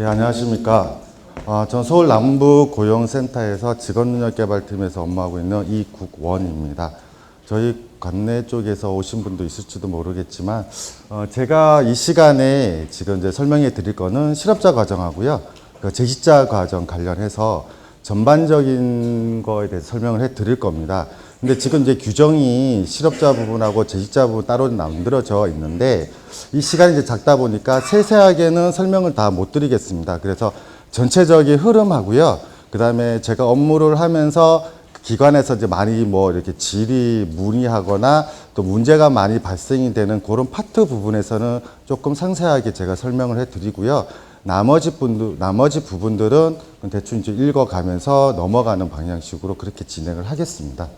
안녕하십니까. 전 서울 남부고용센터에서 직업능력개발팀에서 업무하고 있는 이국원입니다. 저희 관내 쪽에서 오신 분도 있을지도 모르겠지만, 제가 이 시간에 지금 이제 설명해 드릴 거는 실업자 과정하고요, 재직자 과정 관련해서 전반적인 거에 대해서 설명을 해 드릴 겁니다. 근데 지금 이제 규정이 실업자 부분하고 재직자 부분 따로 만들어져 있는데, 이 시간이 이제 작다 보니까 세세하게는 설명을 다 못 드리겠습니다. 그래서 전체적인 흐름하고요, 그 다음에 제가 업무를 하면서 기관에서 이제 많이 뭐 이렇게 질의 문의하거나 또 문제가 많이 발생이 되는 그런 파트 부분에서는 조금 상세하게 제가 설명을 해 드리고요. 나머지 부분들은 대충 이제 읽어가면서 넘어가는 방향식으로 그렇게 진행을 하겠습니다.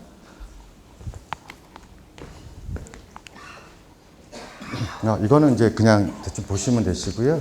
이거는 이제 그냥 대충 보시면 되시고요.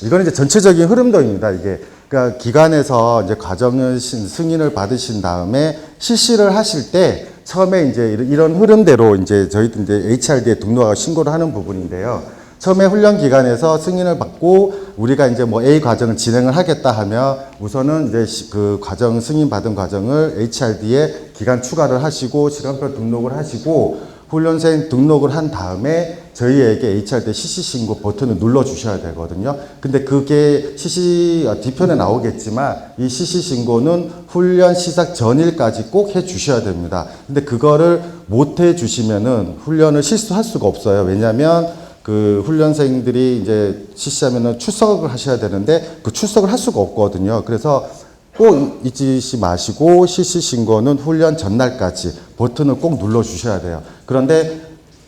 이거는 이제 전체적인 흐름도입니다. 이게 그러니까 기관에서 이제 과정을 승인을 받으신 다음에 실시를 하실 때 처음에 이제 이런 흐름대로 이제 저희도 이제 HRD에 등록하고 신고를 하는 부분인데요. 처음에 훈련 기관에서 승인을 받고 우리가 이제 뭐 A 과정을 진행을 하겠다 하면 우선은 이제 그 과정 승인 받은 과정을 HRD에 기간 추가를 하시고 시간표 등록을 하시고 훈련생 등록을 한 다음에 저희에게 HRD CC 신고 버튼을 눌러 주셔야 되거든요. 근데 그게 뒤편에 나오겠지만 이 CC 신고는 훈련 시작 전일까지 꼭 해 주셔야 됩니다. 근데 그거를 못 해 주시면은 훈련을 실수할 수가 없어요. 왜냐면 그 훈련생들이 이제 CC하면은 출석을 하셔야 되는데 그 출석을 할 수가 없거든요. 그래서 꼭 잊지 마시고 CC 신고는 훈련 전날까지 버튼을 꼭 눌러 주셔야 돼요. 그런데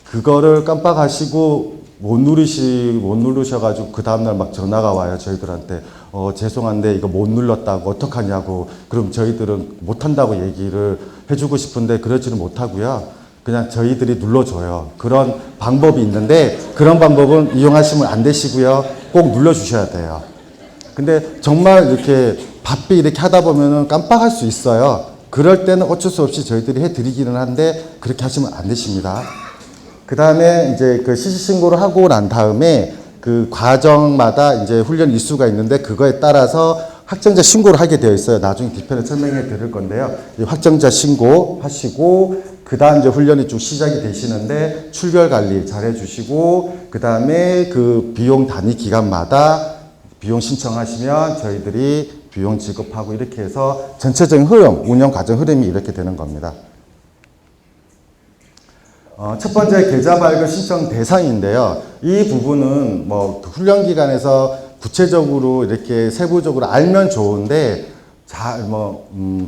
그거를 깜빡하시고 못 누르셔가지고 그 다음날 막 전화가 와요. 저희들한테 죄송한데 이거 못 눌렀다고 어떡하냐고. 그럼 저희들은 못한다고 얘기를 해주고 싶은데 그러지는 못하고요. 그냥 저희들이 눌러줘요. 그런 방법이 있는데 그런 방법은 이용하시면 안 되시고요. 꼭 눌러주셔야 돼요. 근데 정말 이렇게 바삐 이렇게 하다 보면은 깜빡할 수 있어요. 그럴 때는 어쩔 수 없이 저희들이 해드리기는 한데 그렇게 하시면 안 되십니다. 그 다음에 이제 그 CC 신고를 하고 난 다음에 그 과정마다 이제 훈련 일수가 있는데 그거에 따라서 확정자 신고를 하게 되어 있어요. 나중에 뒤편에 설명해 드릴 건데요. 이 확정자 신고 하시고 그 다음 이제 훈련이 쭉 시작이 되시는데 출결 관리 잘 해주시고 그 다음에 그 비용 단위 기간마다 비용 신청하시면 저희들이 비용 지급하고 이렇게 해서 전체적인 흐름, 운영 과정 흐름이 이렇게 되는 겁니다. 첫 번째 계좌 발급 신청 대상인데요. 이 부분은 뭐 훈련 기간에서 구체적으로 이렇게 세부적으로 알면 좋은데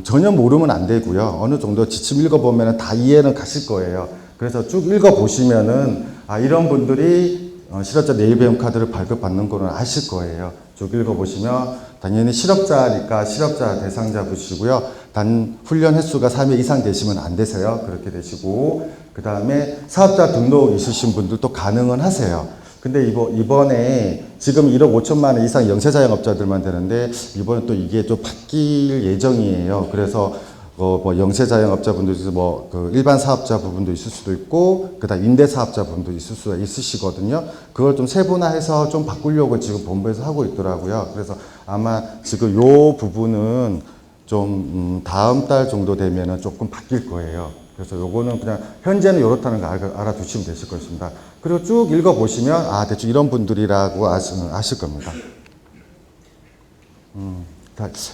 전혀 모르면 안 되고요. 어느 정도 지침 읽어보면 다 이해는 가실 거예요. 그래서 쭉 읽어보시면은 이런 분들이 실업자 내일 배움 카드를 발급받는 거는 아실 거예요. 쭉 읽어보시면 당연히 실업자니까 실업자 대상자 보시고요. 단 훈련 횟수가 3회 이상 되시면 안 되세요. 그렇게 되시고 그 다음에 사업자 등록 있으신 분들도 가능은 하세요. 근데 이번에 지금 1억 5천만 원 이상 영세자영업자들만 되는데 이번에 또 이게 좀 바뀔 예정이에요. 그래서 뭐 영세자영업자분도 그 일반 사업자 부분도 있을 수도 있고 그다음 임대사업자 부분도 있을 수가 있으시거든요. 그걸 좀 세분화해서 좀 바꾸려고 지금 본부에서 하고 있더라고요. 그래서 아마 지금 요 부분은 좀 다음 달 정도 되면은 조금 바뀔 거예요. 그래서 요거는 그냥 현재는 이렇다는 거 알아두시면 되실 것입니다. 그리고 쭉 읽어보시면 대충 이런 분들이라고 아실 겁니다.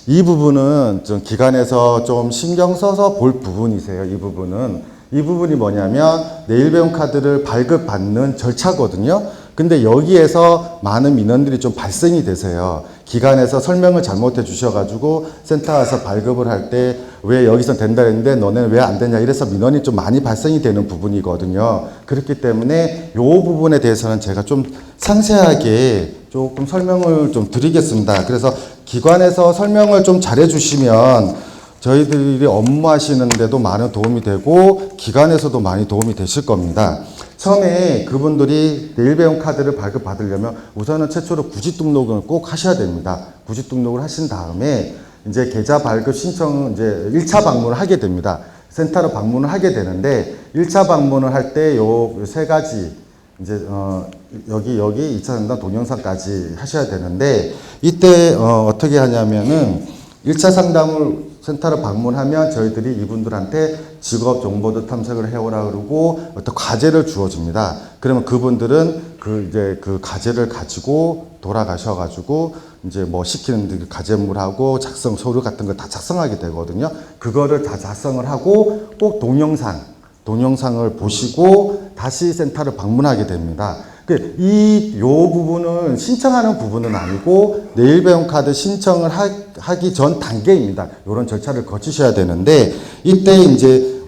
이 부분은 좀 기관에서 좀 신경 써서 볼 부분이세요. 이 부분이 뭐냐면 내일 배움 카드를 발급받는 절차거든요. 근데 여기에서 많은 민원들이 좀 발생이 되세요. 기관에서 설명을 잘못해 주셔가지고 센터 와서 발급을 할 때 왜 여기서 된다 했는데 너네는 왜 안 되냐 이래서 민원이 좀 많이 발생이 되는 부분이거든요. 그렇기 때문에 이 부분에 대해서는 제가 좀 상세하게 조금 설명을 좀 드리겠습니다. 그래서 기관에서 설명을 좀 잘해 주시면 저희들이 업무하시는데도 많은 도움이 되고 기관에서도 많이 도움이 되실 겁니다. 처음에 그분들이 내일 배움 카드를 발급받으려면 우선은 최초로 구직 등록을 꼭 하셔야 됩니다. 구직 등록을 하신 다음에 이제 계좌 발급 신청 이제 1차 방문을 하게 됩니다. 센터로 방문을 하게 되는데 1차 방문을 할 때 요 세 가지 이제 여기 2차 상담 동영상까지 하셔야 되는데, 이때 어떻게 하냐면은 1차 상담을 센터를 방문하면 저희들이 이분들한테 직업 정보도 탐색을 해오라 그러고 어떤 과제를 주어집니다. 그러면 그분들은 이제 그 과제를 가지고 돌아가셔가지고 이제 뭐 시키는 과제물하고 작성 서류 같은 거 다 작성하게 되거든요. 그거를 다 작성을 하고 꼭 동영상을 보시고 다시 센터를 방문하게 됩니다. 요 부분은 신청하는 부분은 아니고 내일 배움 카드 신청을 하기 전 단계입니다. 이런 절차를 거치셔야 되는데, 이때 이제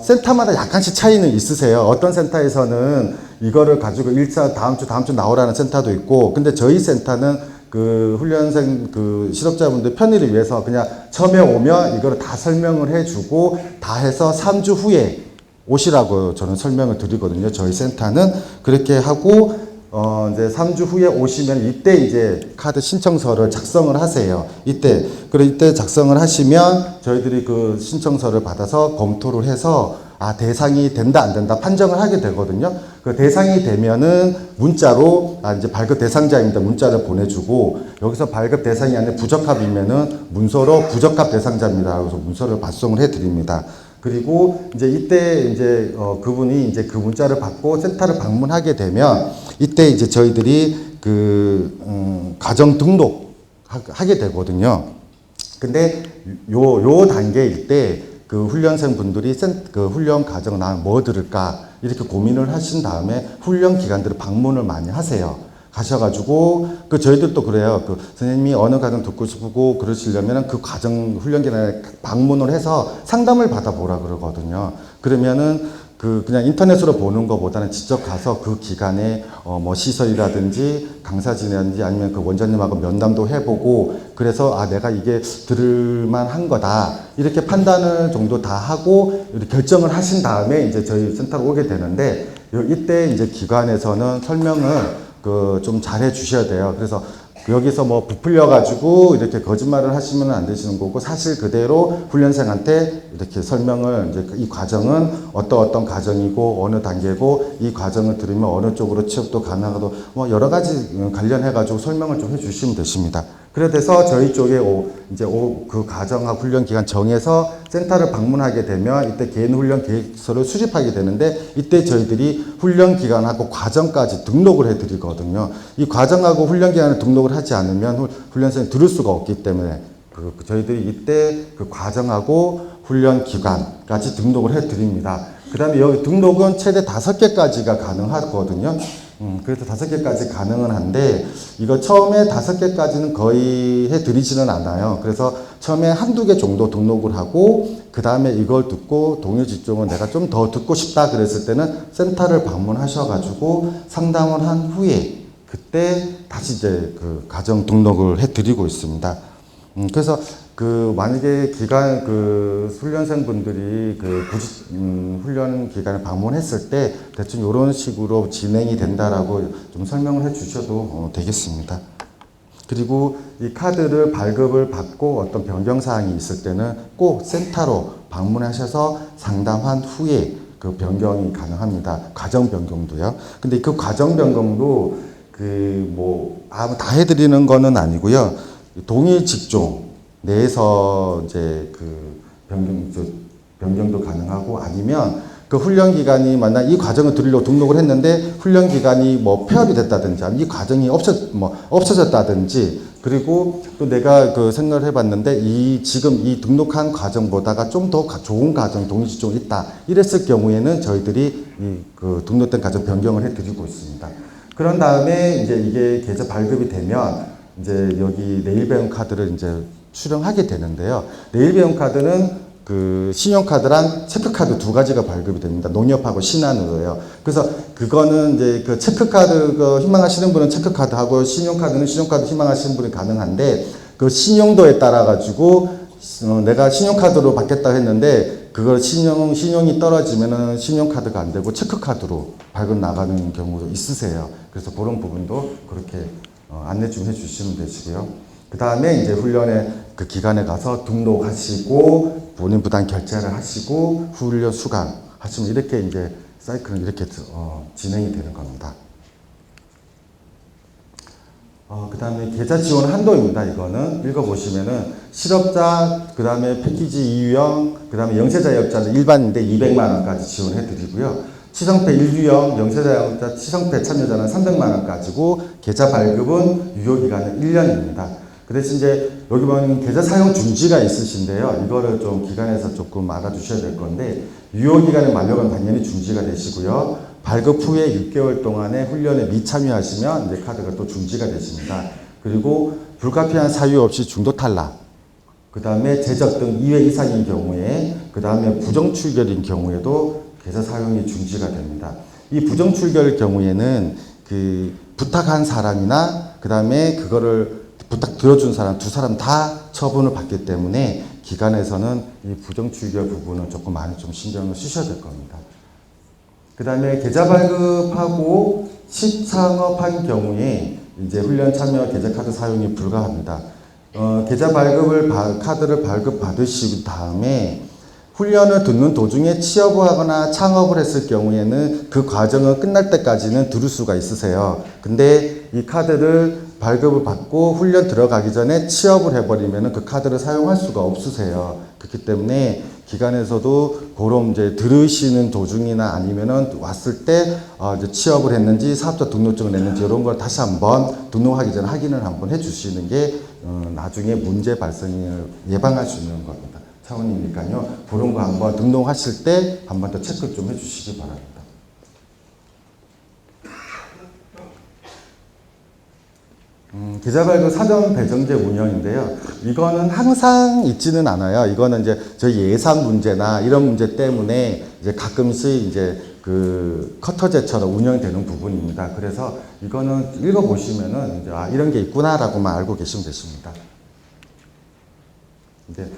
센터마다 약간씩 차이는 있으세요. 어떤 센터에서는 이거를 가지고 1차 다음 주 나오라는 센터도 있고, 근데 저희 센터는 그 훈련생 그 실업자분들 편의를 위해서 그냥 처음에 오면 이거를 다 설명을 해주고 다 해서 3주 후에 오시라고 저는 설명을 드리거든요. 저희 센터는 그렇게 하고 이제 3주 후에 오시면 이때 이제 카드 신청서를 작성을 하세요. 이때 작성을 하시면 저희들이 그 신청서를 받아서 검토를 해서 대상이 된다 안 된다 판정을 하게 되거든요. 그 대상이 되면은 문자로 이제 발급 대상자입니다. 문자를 보내주고, 여기서 발급 대상이 아니라 부적합이면은 문서로 부적합 대상자입니다. 그래서 문서를 발송을 해드립니다. 그리고 이제 이때 이제 그분이 이제 그 문자를 받고 센터를 방문하게 되면 이때 이제 저희들이 가정 등록 하게 되거든요. 근데 요 단계일 때 그 훈련생 분들이 그 훈련 과정 난 뭐 들을까 이렇게 고민을 하신 다음에 훈련 기관들을 방문을 많이 하세요. 가셔가지고 저희들도 그래요. 선생님이 어느 과정 듣고 싶고 그러시려면 그 과정 훈련 기관에 방문을 해서 상담을 받아보라 그러거든요. 그러면은 그냥 인터넷으로 보는 것보다는 직접 가서 그 기관에 뭐 시설이라든지 강사진이라든지 아니면 그 원장님하고 면담도 해보고, 그래서 내가 이게 들을만한 거다 이렇게 판단을 정도 다 하고 이렇게 결정을 하신 다음에 이제 저희 센터로 오게 되는데, 이때 이제 기관에서는 설명을 좀 잘해 주셔야 돼요. 그래서 여기서 뭐 부풀려 가지고 이렇게 거짓말을 하시면 안 되시는 거고, 사실 그대로 훈련생한테 이렇게 설명을 이제 이 과정은 어떤 과정이고 어느 단계고 이 과정을 들으면 어느 쪽으로 취업도 가능하고 뭐 여러 가지 관련해 가지고 설명을 좀 해 주시면 되십니다. 그래서 저희 쪽에 이제 그 과정하고 훈련 기간 정해서 센터를 방문하게 되면 이때 개인 훈련 계획서를 수집하게 되는데, 이때 저희들이 훈련 기간하고 과정까지 등록을 해 드리거든요. 이 과정하고 훈련 기간을 등록을 하지 않으면 훈련생이 들을 수가 없기 때문에 저희들이 이때 그 과정하고 훈련 기간까지 등록을 해 드립니다. 그 다음에 여기 등록은 최대 5개까지가 가능하거든요. 그래서 5개까지 가능은 한데, 이거 처음에 5개까지는 거의 해드리지는 않아요. 그래서 처음에 한두 개 정도 등록을 하고, 그 다음에 이걸 듣고 동일 직종은 내가 좀 더 듣고 싶다 그랬을 때는 센터를 방문하셔가지고 상담을 한 후에 그때 다시 이제 그 가정 등록을 해드리고 있습니다. 그래서 만약에 훈련생 분들이 훈련 기간을 방문했을 때 대충 이런 식으로 진행이 된다라고 좀 설명을 해 주셔도 되겠습니다. 그리고 이 카드를 발급을 받고 어떤 변경 사항이 있을 때는 꼭 센터로 방문하셔서 상담한 후에 그 변경이 가능합니다. 과정 변경도요. 근데 그 과정 변경도 다 해드리는 거는 아니고요. 동일 직종 내에서 이제 변경도 가능하고, 아니면 그 훈련 기간이 만약 이 과정을 들으려고 등록을 했는데 훈련 기간이 뭐 폐업이 됐다든지 아니면 이 과정이 없어졌다든지, 그리고 또 내가 생각을 해봤는데 지금 이 등록한 과정보다가 좀 더 좋은 과정 동일 직종이 있다 이랬을 경우에는 저희들이 등록된 과정 변경을 해드리고 있습니다. 그런 다음에 이제 이게 계좌 발급이 되면 이제 여기 내일 배움 카드를 이제 수령하게 되는데요. 내일 배움 카드는 신용카드랑 체크카드 두 가지가 발급이 됩니다. 농협하고 신한으로요. 그래서 그거는 이제 체크카드 희망하시는 분은 체크카드하고 신용카드는 신용카드 희망하시는 분이 가능한데, 그 신용도에 따라 가지고 내가 신용카드로 받겠다 했는데 그걸 신용이 떨어지면은 신용카드가 안 되고 체크카드로 발급 나가는 경우도 있으세요. 그래서 그런 부분도 그렇게 안내 좀 해주시면 되시고요. 그 다음에 이제 훈련에 그 기간에 가서 등록하시고 본인 부담 결제를 하시고 훈련 수강 하시면 이렇게 이제 사이클은 이렇게 진행이 되는 겁니다. 그 다음에 계좌 지원 한도입니다. 이거는 읽어보시면은 실업자, 그 다음에 패키지 2유형, 그 다음에 영세자영업자는 일반인데 200만 원까지 지원해 드리고요. 치성패 1유형, 영세자영업자, 치성패 참여자는 300만 원까지고 계좌 발급은 유효기간은 1년입니다. 그 대신 이제 여기 보면 계좌 사용 중지가 있으신데요. 이거를 좀 기관에서 조금 알아주셔야 될 건데 유효기간의 만료가 당연히 중지가 되시고요. 발급 후에 6개월 동안의 훈련에 미참여하시면 이제 카드가 또 중지가 되십니다. 그리고 불가피한 사유 없이 중도 탈락, 그 다음에 제적 등 2회 이상인 경우에, 그 다음에 부정 출결인 경우에도 계좌 사용이 중지가 됩니다. 이 부정 출결 경우에는 그 부탁한 사람이나 그 다음에 그거를 부탁 들어준 사람 두 사람 다 처분을 받기 때문에 기관에서는 이 부정 출결 부분은 조금 많이 좀 신경을 쓰셔야 될 겁니다. 그 다음에 계좌 발급하고 시창업한 경우에 이제 훈련 참여 계좌 카드 사용이 불가합니다. 계좌 발급을 카드를 발급 받으신 다음에 훈련을 듣는 도중에 취업을 하거나 창업을 했을 경우에는 그 과정을 끝날 때까지는 들을 수가 있으세요. 근데 이 카드를 발급을 받고 훈련 들어가기 전에 취업을 해버리면 그 카드를 사용할 수가 없으세요. 그렇기 때문에 기관에서도 그런 이제 들으시는 도중이나 아니면은 왔을 때 이제 취업을 했는지 사업자 등록증을 냈는지 이런 걸 다시 한번 등록하기 전에 확인을 한번 해주시는 게 나중에 문제 발생을 예방할 수 있는 겁니다. 차원이니까요. 그런 거 한번 등록하실 때 한번 더 체크 좀 해주시기 바랍니다. 계좌 발급 사전 배정제 운영인데요. 이거는 항상 있지는 않아요. 이거는 이제 저희 예산 문제나 이런 문제 때문에 이제 가끔씩 이제 그 커터제처럼 운영되는 부분입니다. 그래서 이거는 읽어보시면은 이제 이런 게 있구나라고만 알고 계시면 되십니다. 이제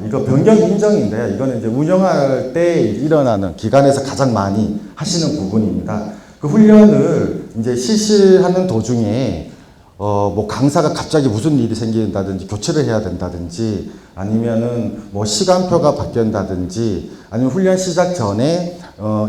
이거 변경 인정인데요. 이거는 이제 운영할 때 일어나는 기관에서 가장 많이 하시는 부분입니다. 그 훈련을 이제 실시하는 도중에 뭐 강사가 갑자기 무슨 일이 생긴다든지 교체를 해야 된다든지 아니면은 뭐 시간표가 바뀐다든지 아니면 훈련 시작 전에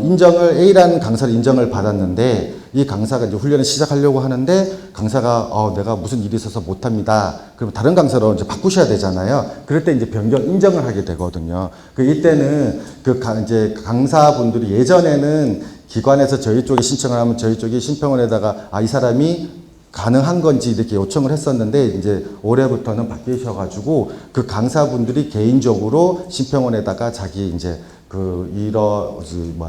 인정을 A라는 강사를 인정을 받았는데 이 강사가 이제 훈련을 시작하려고 하는데 강사가 내가 무슨 일이 있어서 못합니다. 그럼 다른 강사로 이제 바꾸셔야 되잖아요. 그럴 때 이제 변경 인정을 하게 되거든요. 이때는 이제 강사분들이 예전에는 기관에서 저희 쪽에 신청을 하면 저희 쪽이 신평원에다가 이 사람이 가능한 건지 이렇게 요청을 했었는데 이제 올해부터는 바뀌셔가지고 그 강사분들이 개인적으로 신평원에다가 자기 이제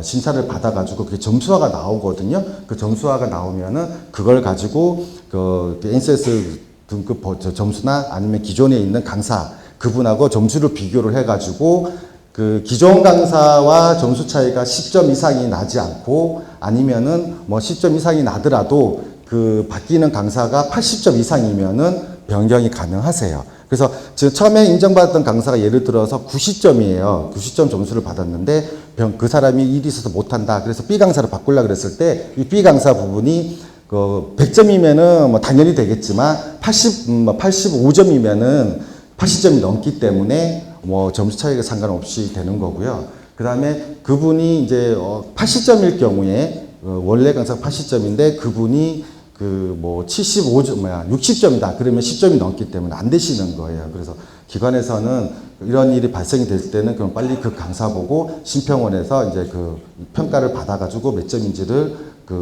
심사를 받아가지고 그게 점수화가 나오거든요. 그 점수화가 나오면은 그걸 가지고 NCS 등급 점수나 아니면 기존에 있는 강사 그분하고 점수를 비교를 해가지고 그 기존 강사와 점수 차이가 10점 이상이 나지 않고 아니면은 뭐 10점 이상이 나더라도 그 바뀌는 강사가 80점 이상이면은 변경이 가능하세요. 그래서 지금 처음에 인정받았던 강사가 예를 들어서 90점이에요. 90점 점수를 받았는데 그 사람이 일이 있어서 못한다. 그래서 B 강사로 바꾸려고 그랬을 때 이 B 강사 부분이 100점이면은 뭐 당연히 되겠지만 85점이면은 80점이 넘기 때문에 뭐 점수 차이가 상관없이 되는 거고요. 그 다음에 그분이 이제 80점일 경우에 원래 강사가 80점인데 그분이 60점이다. 그러면 10점이 넘기 때문에 안 되시는 거예요. 그래서 기관에서는 이런 일이 발생이 될 때는 그럼 빨리 그 강사 보고 신평원에서 이제 그 평가를 받아가지고 몇 점인지를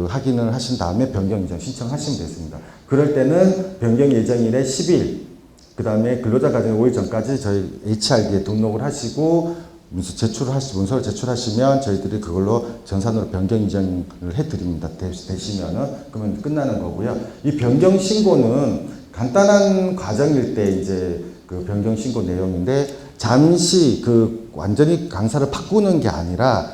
확인을 하신 다음에 변경 인정 신청하시면 되겠습니다. 그럴 때는 변경 예정일에 10일, 그 다음에 근로자 가정 5일 전까지 저희 HRD에 등록을 하시고 문서를 제출하시면 저희들이 그걸로 전산으로 변경 인정을 해드립니다. 되시면은 그러면 끝나는 거고요. 이 변경 신고는 간단한 과정일 때 이제 그 변경 신고 내용인데 잠시 완전히 강사를 바꾸는 게 아니라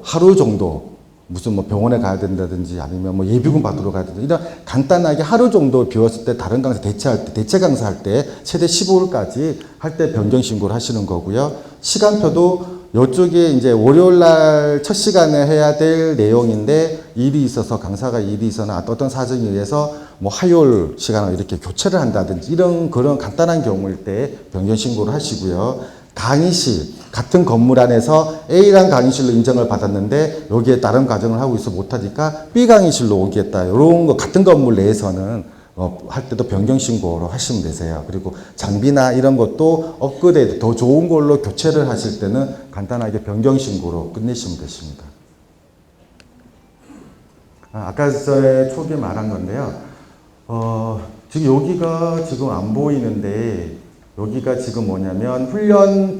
하루 정도 무슨 병원에 가야 된다든지 아니면 예비군 받으러 가야 된다든지 이런 간단하게 하루 정도 비웠을 때 다른 강사 대체 강사 할 때 최대 15일까지 할 때 변경 신고를 하시는 거고요. 시간표도 이쪽에 이제 월요일 날 첫 시간에 해야 될 내용인데 일이 있어서 강사가 일이 있어나 어떤 사정에 의해서 화요일 시간을 이렇게 교체를 한다든지 그런 간단한 경우일 때 변경 신고를 하시고요. 강의실 같은 건물 안에서 A란 강의실로 인정을 받았는데 여기에 다른 과정을 하고 있어 못하니까 B 강의실로 오겠다. 이런 거 같은 건물 내에서는 할 때도 변경 신고로 하시면 되세요. 그리고 장비나 이런 것도 업그레이드 더 좋은 걸로 교체를 하실 때는 간단하게 변경 신고로 끝내시면 되십니다. 아까 저의 초기에 말한 건데요. 지금 여기가 지금 안 보이는데 여기가 지금 뭐냐면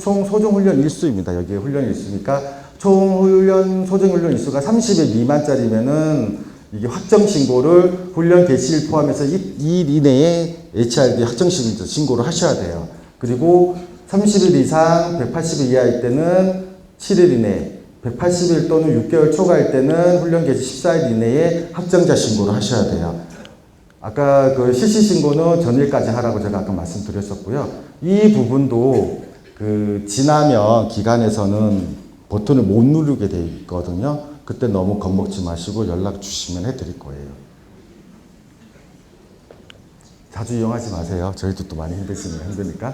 총 소정 훈련 일수입니다. 여기에 훈련 일수니까 총 훈련 소정 훈련 일수가 30일 미만짜리면은 이게 확정 신고를 훈련 개시일 포함해서 2일 이내에 HRD 확정 신고를 하셔야 돼요. 그리고 30일 이상 180일 이하일 때는 7일 이내, 180일 또는 6개월 초과일 때는 훈련 개시 14일 이내에 확정자 신고를 하셔야 돼요. 아까 그 실시 신고는 전일까지 하라고 제가 아까 말씀드렸었고요. 이 부분도 지나면 기관에서는 버튼을 못 누르게 돼 있거든요. 그때 너무 겁먹지 마시고 연락 주시면 해드릴 거예요. 자주 이용하지 마세요. 저희도 또 많이 힘드니까.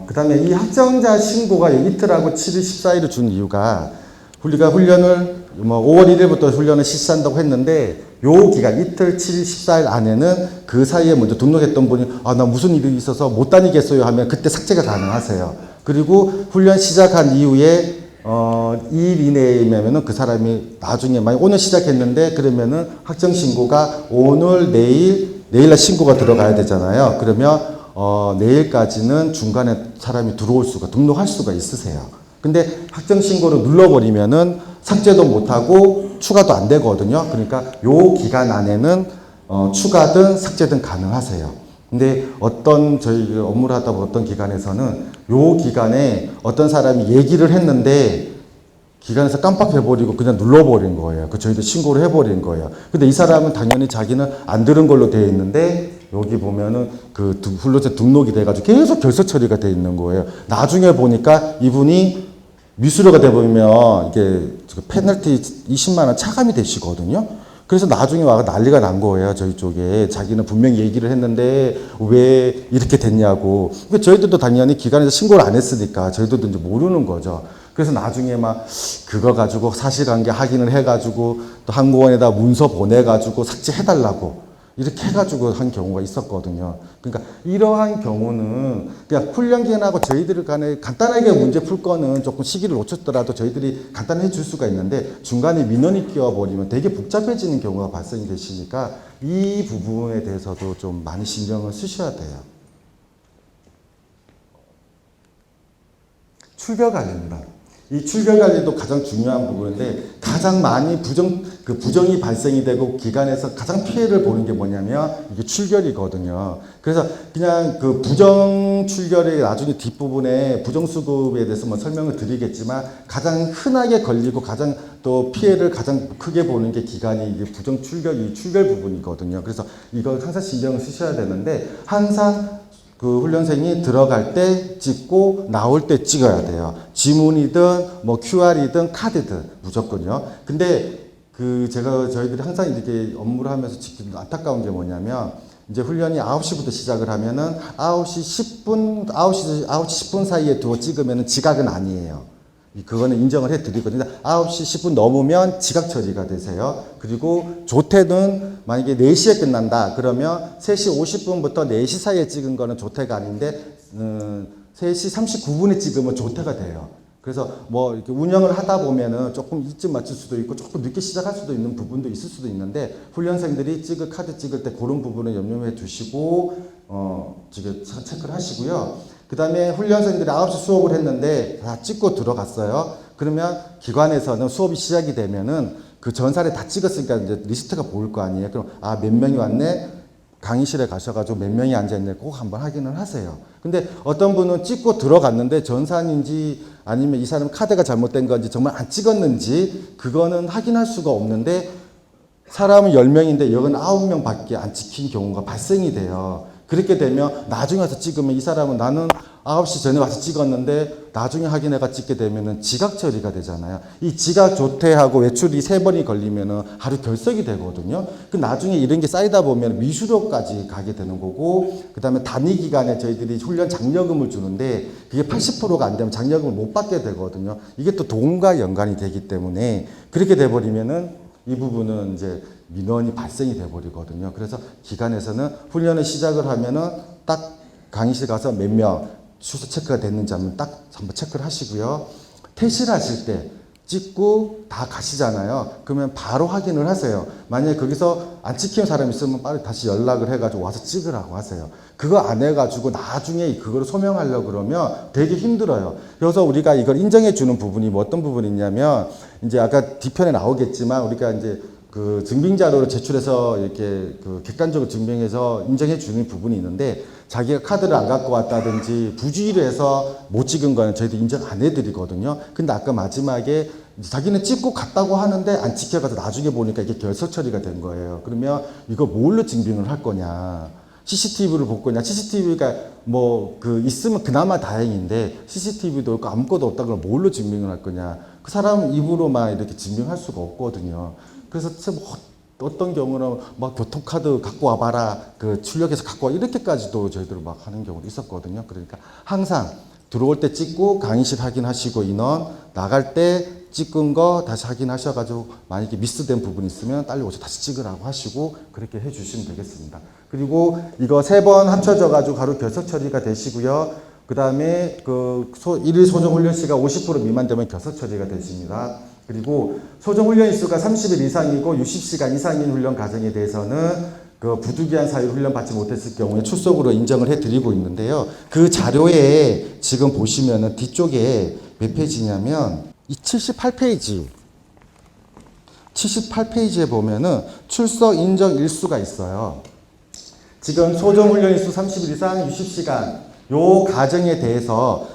그 다음에 이 확정자 신고가 이틀하고 7일, 14일을 준 이유가 우리가 훈련을 5월 1일부터 훈련을 실시한다고 했는데 요 기간 이틀, 7일, 14일 안에는 그 사이에 먼저 등록했던 분이 나 무슨 일이 있어서 못 다니겠어요 하면 그때 삭제가 가능하세요. 그리고 훈련 시작한 이후에 2일 이내이면은 그 사람이 나중에 만약 오늘 시작했는데 그러면은 확정 신고가 오늘, 내일날 신고가 들어가야 되잖아요. 그러면 내일까지는 중간에 사람이 들어올 수가, 등록할 수가 있으세요. 근데 확정 신고를 눌러버리면은 삭제도 못하고 추가도 안 되거든요. 그러니까 요 기간 안에는 추가든 삭제든 가능하세요. 근데 저희 업무를 하다 보면 어떤 기관에서는 요 기간에 어떤 사람이 얘기를 했는데 기관에서 깜빡해버리고 그냥 눌러버린 거예요. 저희도 신고를 해버린 거예요. 근데 이 사람은 당연히 자기는 안 들은 걸로 되어 있는데 여기 보면은 훈련소에 등록이 돼가지고 계속 결석 처리가 돼 있는 거예요. 나중에 보니까 이분이 미수료가 돼버리면 이게 페널티 20만 원 차감이 되시거든요. 그래서 나중에 와서 난리가 난 거예요. 저희 쪽에. 자기는 분명히 얘기를 했는데 왜 이렇게 됐냐고. 그러니까 저희들도 당연히 기관에서 신고를 안 했으니까 저희들도 이제 모르는 거죠. 그래서 나중에 막 그거 가지고 사실관계 확인을 해가지고 또 항공원에다 문서 보내가지고 삭제해달라고 이렇게 해가지고 한 경우가 있었거든요. 그러니까 이러한 경우는 그냥 훈련 기간하고 저희들 간에 간단하게 문제 풀 거는 조금 시기를 놓쳤더라도 저희들이 간단히 해줄 수가 있는데 중간에 민원이 끼어버리면 되게 복잡해지는 경우가 발생이 되시니까 이 부분에 대해서도 좀 많이 신경을 쓰셔야 돼요. 출결 관리입니다. 이 출결 관리도 가장 중요한 부분인데 가장 많이 부정이 발생이 되고 기관에서 가장 피해를 보는 게 뭐냐면 이게 출결이거든요. 그래서 그냥 부정 출결의 나중에 뒷부분에 부정수급에 대해서 설명을 드리겠지만 가장 흔하게 걸리고 가장 또 피해를 가장 크게 보는 게 기관이 이게 부정 출결, 이 출결 부분이거든요. 그래서 이걸 항상 신경을 쓰셔야 되는데 항상 훈련생이 들어갈 때 찍고 나올 때 찍어야 돼요. 지문이든 QR이든 카드든 무조건요. 근데 저희들이 항상 이렇게 업무를 하면서 지금 안타까운 게 뭐냐면 이제 훈련이 9시부터 시작을 하면은 9시 10분 사이에 두어 찍으면은 지각은 아니에요. 그거는 인정을 해드리거든요. 9시 10분 넘으면 지각 처리가 되세요. 그리고 조퇴는 만약에 4시에 끝난다. 그러면 3시 50분부터 4시 사이에 찍은 거는 조퇴가 아닌데 3시 39분에 찍으면 조퇴가 돼요. 그래서 이렇게 운영을 하다 보면은 조금 일찍 마칠 수도 있고 조금 늦게 시작할 수도 있는 부분도 있을 수도 있는데 훈련생들이 카드 찍을 때 그런 부분을 염려해 두시고 지금 체크를 하시고요. 그 다음에 훈련생들이 9시 수업을 했는데 다 찍고 들어갔어요. 그러면 기관에서는 수업이 시작이 되면은 그 전날에 다 찍었으니까 이제 리스트가 보일 거 아니에요. 그럼 몇 명이 왔네? 강의실에 가셔가지고 몇 명이 앉아있네? 꼭 한번 확인을 하세요. 근데 어떤 분은 찍고 들어갔는데 전산인지 아니면 이 사람 카드가 잘못된 건지 정말 안 찍었는지 그거는 확인할 수가 없는데 사람은 10명인데 여긴 9명 밖에 안 찍힌 경우가 발생이 돼요. 그렇게 되면 나중에 와서 찍으면 이 사람은 나는 9시 전에 와서 찍었는데 나중에 확인해가 찍게 되면은 지각 처리가 되잖아요. 이 지각 조퇴하고 외출이 3번이 걸리면은 하루 결석이 되거든요. 나중에 이런 게 쌓이다 보면 미수료까지 가게 되는 거고, 그 다음에 단위 기간에 저희들이 훈련 장려금을 주는데 그게 80%가 안 되면 장려금을 못 받게 되거든요. 이게 또 돈과 연관이 되기 때문에 그렇게 돼버리면은 이 부분은 이제 민원이 발생이 돼 버리거든요. 그래서 기관에서는 훈련을 시작을 하면은 딱 강의실 가서 몇 명 출석 체크가 됐는지 한번 딱 한번 체크를 하시고요. 퇴실하실 때 찍고 다 가시잖아요. 그러면 바로 확인을 하세요. 만약에 거기서 안 찍힌 사람이 있으면 빨리 다시 연락을 해가지고 와서 찍으라고 하세요. 그거 안 해가지고 나중에 그걸 소명하려고 그러면 되게 힘들어요. 그래서 우리가 이걸 인정해 주는 부분이 뭐 어떤 부분이 있냐면, 이제 아까 뒤편에 나오겠지만 우리가 이제 그 증빙자료를 제출해서 이렇게 그 객관적으로 증명해서 인정해 주는 부분이 있는데, 자기가 카드를 안 갖고 왔다든지 부주의를 해서 못 찍은 거는 저희도 인정 안 해드리거든요. 근데 아까 마지막에 자기는 찍고 갔다고 하는데 안 찍혀가서 나중에 보니까 이게 결석 처리가 된 거예요. 그러면 이거 뭘로 증빙을 할 거냐? CCTV를 볼 거냐? CCTV가 뭐 그 있으면 그나마 다행인데 CCTV도 없고 아무것도 없다는 걸 뭘로 증명을 할 거냐? 그 사람 입으로만 이렇게 증명할 수가 없거든요. 그래서 참 어떤 경우는 막 교통카드 갖고 와봐라, 그 출력해서 갖고 와, 이렇게까지도 저희들 막 하는 경우도 있었거든요. 그러니까 항상 들어올 때 찍고 강의실 확인하시고 인원, 나갈 때 찍은 거 다시 확인하셔가지고 만약에 미스된 부분이 있으면 빨리 오셔서 다시 찍으라고 하시고 그렇게 해주시면 되겠습니다. 그리고 이거 3번 합쳐져가지고 바로 결석 처리가 되시고요. 그 다음에 그 일일 소정 훈련 시가 50% 미만 되면 결석 처리가 되십니다. 그리고 소정 훈련 일수가 30일 이상이고 60시간 이상인 훈련 과정에 대해서는 그 부득이한 사유로 훈련 받지 못했을 경우에 출석으로 인정을 해드리고 있는데요. 그 자료에 지금 보시면은 뒤쪽에 몇 페이지냐면 이 78페이지. 78페이지에 보면은 출석 인정 일수가 있어요. 지금 소정 훈련 일수 30일 이상 60시간 요 과정에 대해서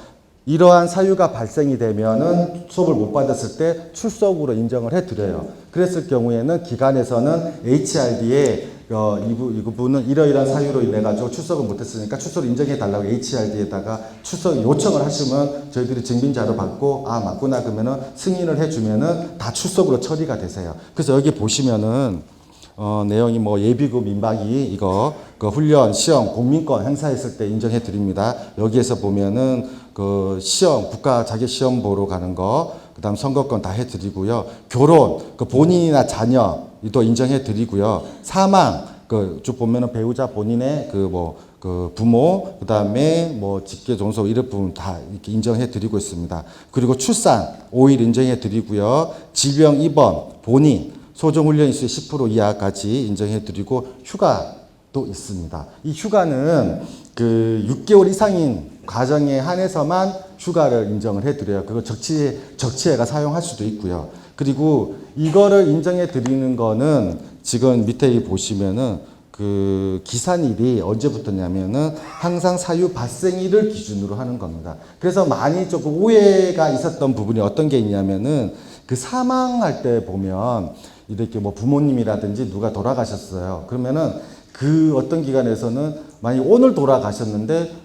이러한 사유가 발생이 되면은 수업을 못 받았을 때 출석으로 인정을 해드려요. 그랬을 경우에는 기관에서는 HRD에 이 부분은 이러이러한 사유로 인해 가지고 출석을 못했으니까 출석을 인정해 달라고 HRD에다가 출석 요청을 하시면 저희들이 증빙자료 받고 아 맞구나 그러면은 승인을 해주면은 다 출석으로 처리가 되세요. 그래서 여기 보시면은 내용이 뭐 예비급 민방위 이거 그 훈련 시험 공민권 행사했을 때 인정해 드립니다. 여기에서 보면은 그 시험 국가 자격 시험 보러 가는 거 그다음 선거권 다 해 드리고요. 결혼 그 본인이나 자녀도 인정해 드리고요. 사망 그 쭉 보면은 배우자 본인의 그 부모 그다음에 뭐 직계 종속 이런 부분 다 이렇게 인정해 드리고 있습니다. 그리고 출산 5일 인정해 드리고요. 질병 입원 본인 소정훈련 일수의 10% 이하까지 인정해 드리고 휴가도 있습니다. 이 휴가는 그 6개월 이상인 과정에 한해서만 휴가를 인정을 해 드려요. 그거 적치해가 사용할 수도 있고요. 그리고 이거를 인정해 드리는 거는 지금 밑에 보시면은 그 기산일이 언제부터냐면은 항상 사유 발생일을 기준으로 하는 겁니다. 그래서 많이 조금 오해가 있었던 부분이 어떤 게 있냐면은 그 사망할 때 보면 이렇게 뭐 부모님이라든지 누가 돌아가셨어요. 그러면은 그 어떤 기관에서는 만약 오늘 돌아가셨는데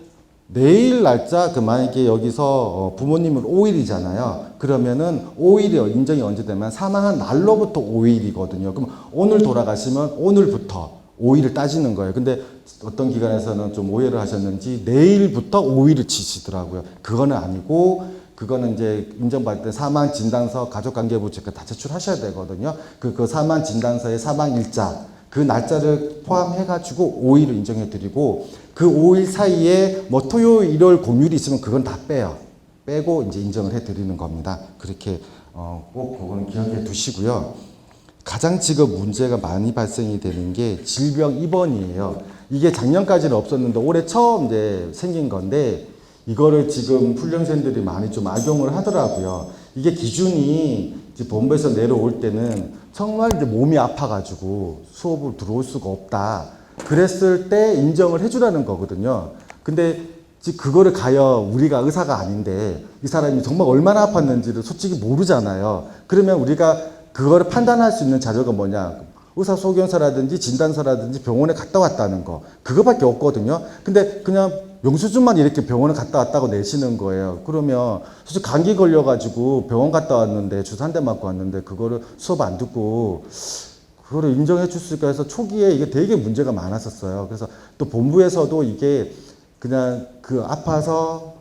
내일 날짜 그 만약에 여기서 부모님은 5일이잖아요. 그러면은 5일이 인정이 언제 되면 사망한 날로부터 5일이거든요. 그럼 오늘 돌아가시면 오늘부터 5일을 따지는 거예요. 근데 어떤 기관에서는 좀 오해를 하셨는지 내일부터 5일을 치시더라고요. 그거는 아니고 그거는 이제 인정받을 때 사망 진단서 가족관계부 체크 다 제출하셔야 되거든요. 그 사망 진단서의 사망 일자 그 날짜를 포함해가지고 5일을 인정해드리고 그 5일 사이에 뭐 토요일, 일요일, 공휴일이 있으면 그건 다 빼요. 빼고 이제 인정을 해드리는 겁니다. 그렇게 꼭 그거는 기억해 두시고요. 가장 지금 문제가 많이 발생이 되는 게 질병 입원이에요. 이게 작년까지는 없었는데 올해 처음 이제 생긴 건데 이거를 지금 훈련생들이 많이 좀 악용을 하더라고요. 이게 기준이 이제 본부에서 내려올 때는 정말 이제 몸이 아파가지고 수업을 들어올 수가 없다. 그랬을 때 인정을 해주라는 거거든요. 근데 그거를 가여 우리가 의사가 아닌데 이 사람이 정말 얼마나 아팠는지를 솔직히 모르잖아요. 그러면 우리가 그거를 판단할 수 있는 자료가 뭐냐. 의사소견서라든지 진단서라든지 병원에 갔다 왔다는 거. 그거밖에 없거든요. 근데 그냥 영수증만 이렇게 병원에 갔다 왔다고 내시는 거예요. 그러면 사실 감기 걸려가지고 병원 갔다 왔는데 주사 한 대 맞고 왔는데 그거를 수업 안 듣고 그거를 인정해 줄 수 있을까 해서 초기에 이게 되게 문제가 많았었어요. 그래서 또 본부에서도 이게 그냥 그 아파서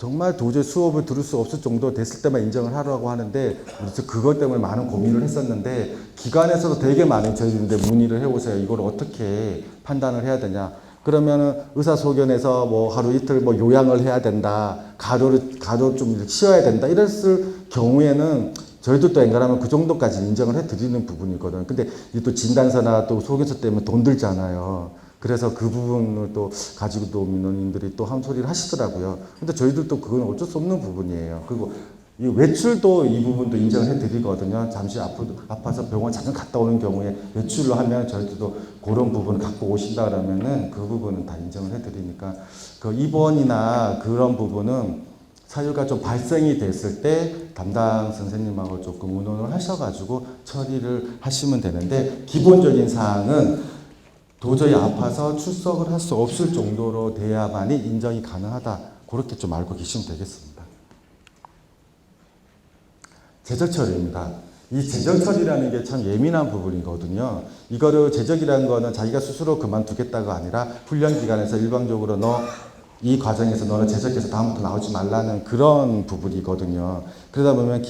정말 도저히 수업을 들을 수 없을 정도 됐을 때만 인정을 하라고 하는데, 그래서 그것 때문에 많은 고민을 했었는데, 기관에서도 되게 많은 저희들인데 문의를 해오세요. 이걸 어떻게 판단을 해야 되냐. 그러면은 의사소견에서 뭐 하루 이틀 뭐 요양을 해야 된다. 가도 좀 쉬어야 된다. 이랬을 경우에는 저희들도 엔간하면 그 정도까지 인정을 해드리는 부분이거든요. 근데 이 또 진단서나 또 소견서 때문에 돈 들잖아요. 그래서 그 부분을 또 가지고 또 민원인들이 또 한 소리를 하시더라고요. 근데 저희들도 그건 어쩔 수 없는 부분이에요. 그리고 이 외출도 이 부분도 인정해 드리거든요. 잠시 아파서 병원 잠깐 갔다 오는 경우에 외출로 하면 저희들도 그런 부분을 갖고 오신다 그러면은 그 부분은 다 인정을 해 드리니까 그 입원이나 그런 부분은 사유가 좀 발생이 됐을 때 담당 선생님하고 조금 의논을 하셔가지고 처리를 하시면 되는데, 기본적인 사항은 도저히 아파서 출석을 할 수 없을 정도로 돼야만이 인정이 가능하다. 그렇게 좀 알고 계시면 되겠습니다. 재적처리입니다. 이 재적처리라는 게 참 예민한 부분이거든요. 이거를 재적이라는 거는 자기가 스스로 그만두겠다가 아니라 훈련 기간에서 일방적으로 이 과정에서 너는 재적해서 다음부터 나오지 말라는 그런 부분이거든요. 그러다 보면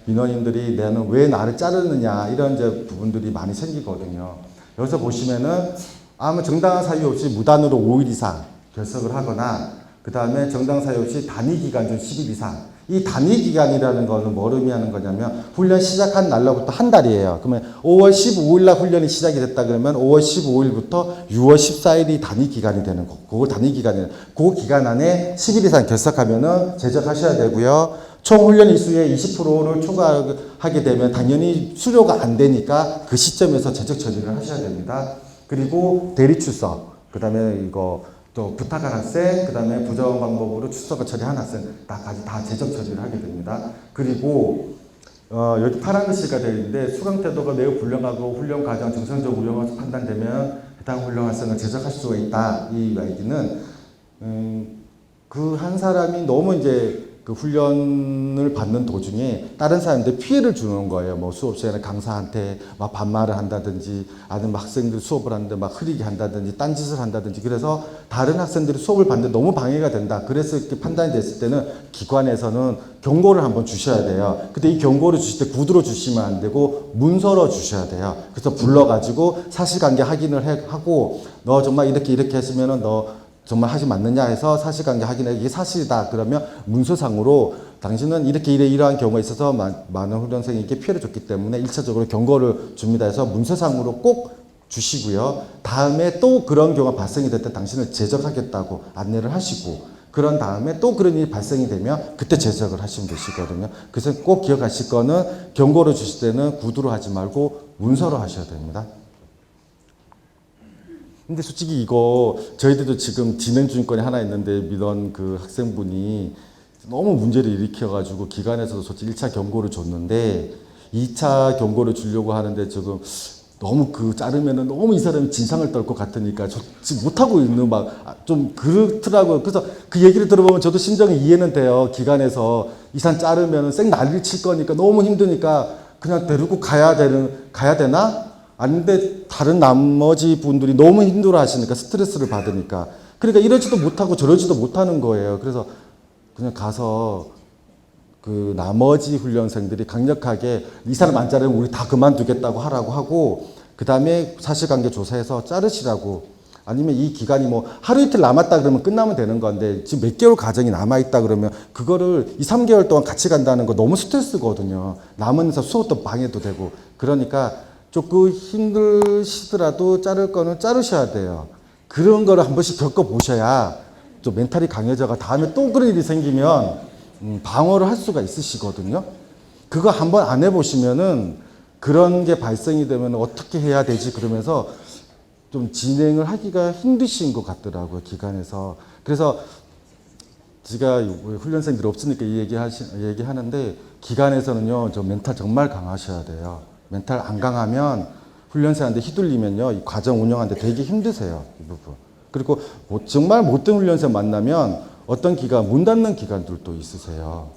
민원인들이 나는 왜 나를 자르느냐 이런 이제 부분들이 많이 생기거든요. 여기서 보시면은 아무 정당한 사유 없이 무단으로 5일 이상 결석을 하거나, 그 다음에 정당 사유 없이 단위 기간 중 10일 이상. 이 단위 기간이라는 거는 뭘 의미하는 거냐면 훈련 시작한 날로부터 한 달이에요. 그러면 5월 15일 날 훈련이 시작이 됐다 그러면 5월 15일부터 6월 14일이 단위 기간이 되는 거. 그걸 단위 기간이에요. 그 기간 안에 10일 이상 결석하면은 제적하셔야 되고요. 총 훈련 일수의 20%를 초과하게 되면 당연히 수료가 안 되니까 그 시점에서 제적 처리를 하셔야 됩니다. 그리고 대리 출석, 그 다음에 이거 또 부탁한 학생, 그 다음에 부정 방법으로 출석을 처리한 학생, 다 제적 처리를 하게 됩니다. 그리고 여기 파란 글씨가 되어 있는데, 수강 태도가 매우 불량하고 훈련 과정 정상적 운영을 판단되면 해당 훈련 학생을 제적할 수가 있다. 이 아이디는 그 한 사람이 너무 이제 그 훈련을 받는 도중에 다른 사람한테 피해를 주는 거예요. 뭐 수업 시간에 강사한테 막 반말을 한다든지, 아니면 학생들 수업을 하는데 막 흐리게 한다든지, 딴짓을 한다든지, 그래서 다른 학생들이 수업을 받는데 너무 방해가 된다. 그래서 이렇게 판단이 됐을 때는 기관에서는 경고를 한번 주셔야 돼요. 근데 이 경고를 주실 때 구두로 주시면 안 되고 문서로 주셔야 돼요. 그래서 불러가지고 사실관계 확인을 하고, 너 정말 이렇게 했으면은 너 정말 하지 맞느냐 해서 사실관계 확인해, 이게 사실이다 그러면 문서상으로 당신은 이러한 경우가 있어서 많은 훈련생에게 피해를 줬기 때문에 1차적으로 경고를 줍니다 해서 문서상으로 꼭 주시고요. 다음에 또 그런 경우가 발생이 될 때 당신을 제적하겠다고 안내를 하시고, 그런 다음에 또 그런 일이 발생이 되면 그때 제적을 하시면 되시거든요. 그래서 꼭 기억하실 거는 경고를 주실 때는 구두로 하지 말고 문서로 하셔야 됩니다. 근데 솔직히 이거 저희들도 지금 진행 중인 건이 하나 있는데, 민원 그 학생분이 너무 문제를 일으켜가지고 기관에서도 솔직히 1차 경고를 줬는데 2차 경고를 주려고 하는데 지금 너무 자르면은 너무 이 사람이 진상을 떨 것 같으니까 저 지금 못하고 있는 막 좀 그렇더라고요. 그래서 그 얘기를 들어보면 저도 심정이 이해는 돼요. 기관에서 이 사람 자르면은 쌩 난리를 칠 거니까 너무 힘드니까 그냥 데리고 가야 되나? 아닌데 다른 나머지 분들이 너무 힘들어 하시니까, 스트레스를 받으니까, 그러니까 이러지도 못하고 저러지도 못하는 거예요. 그래서 그냥 가서 그 나머지 훈련생들이 강력하게 이 사람 안 자르면 우리 다 그만두겠다고 하라고 하고, 그 다음에 사실관계 조사해서 자르시라고, 아니면 이 기간이 뭐 하루 이틀 남았다 그러면 끝나면 되는 건데 지금 몇 개월 과정이 남아있다 그러면 그거를 2, 3개월 동안 같이 간다는 거 너무 스트레스거든요. 남으면서 수업도 방해도 되고. 그러니까 조금 힘드시더라도 자를 거는 자르셔야 돼요. 그런 거를 한 번씩 겪어보셔야 좀 멘탈이 강해져가 다음에 또 그런 일이 생기면 방어를 할 수가 있으시거든요. 그거 한번 안 해보시면은 그런 게 발생이 되면 어떻게 해야 되지 그러면서 좀 진행을 하기가 힘드신 것 같더라고요, 기관에서. 그래서 제가 훈련생들이 없으니까 이 얘기하는데, 기관에서는요, 저 멘탈 정말 강하셔야 돼요. 멘탈 안 강하면 훈련생한테 휘둘리면요, 이 과정 운영하는데 되게 힘드세요, 이 부분. 그리고 정말 못된 훈련생 만나면 어떤 문 닫는 기관들도 있으세요.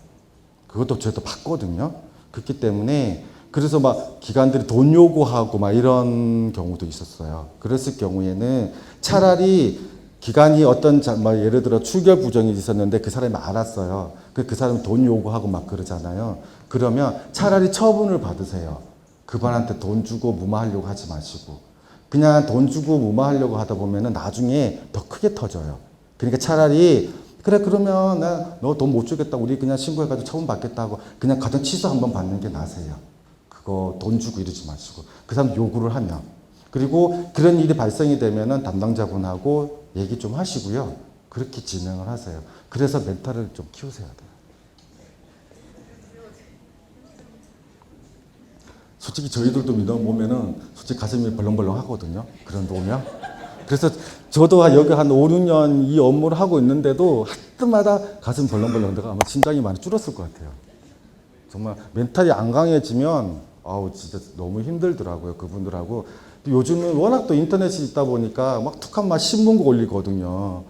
그것도 저희도 봤거든요. 그렇기 때문에 그래서 막 기관들이 돈 요구하고 막 이런 경우도 있었어요. 그랬을 경우에는 차라리 기간이 예를 들어 출결 부정이 있었는데 그 사람이 알았어요. 그 사람이 돈 요구하고 막 그러잖아요. 그러면 차라리 처분을 받으세요. 그분한테 돈 주고 무마하려고 하지 마시고. 그냥 돈 주고 무마하려고 하다 보면은 나중에 더 크게 터져요. 그러니까 차라리 그래 그러면 너 돈 못 주겠다. 우리 그냥 신고해가지고 처분 받겠다고 그냥 가정 취소 한번 받는 게 나세요. 그거 돈 주고 이러지 마시고. 그 사람 요구를 하면. 그리고 그런 일이 발생이 되면은 담당자분하고 얘기 좀 하시고요. 그렇게 진행을 하세요. 그래서 멘탈을 좀 키우셔야 돼요. 솔직히 저희들도 민원 보면은 솔직히 가슴이 벌렁벌렁 하거든요. 그런 거 오면. 그래서 저도 여기 한 5, 6년 이 업무를 하고 있는데도 할 때마다 가슴 벌렁벌렁 내가 아마 심장이 많이 줄었을 것 같아요. 정말 멘탈이 안 강해지면 아우 진짜 너무 힘들더라고요. 그분들하고. 요즘은 워낙 또 인터넷이 있다 보니까 막 툭한 막 신문고 올리거든요.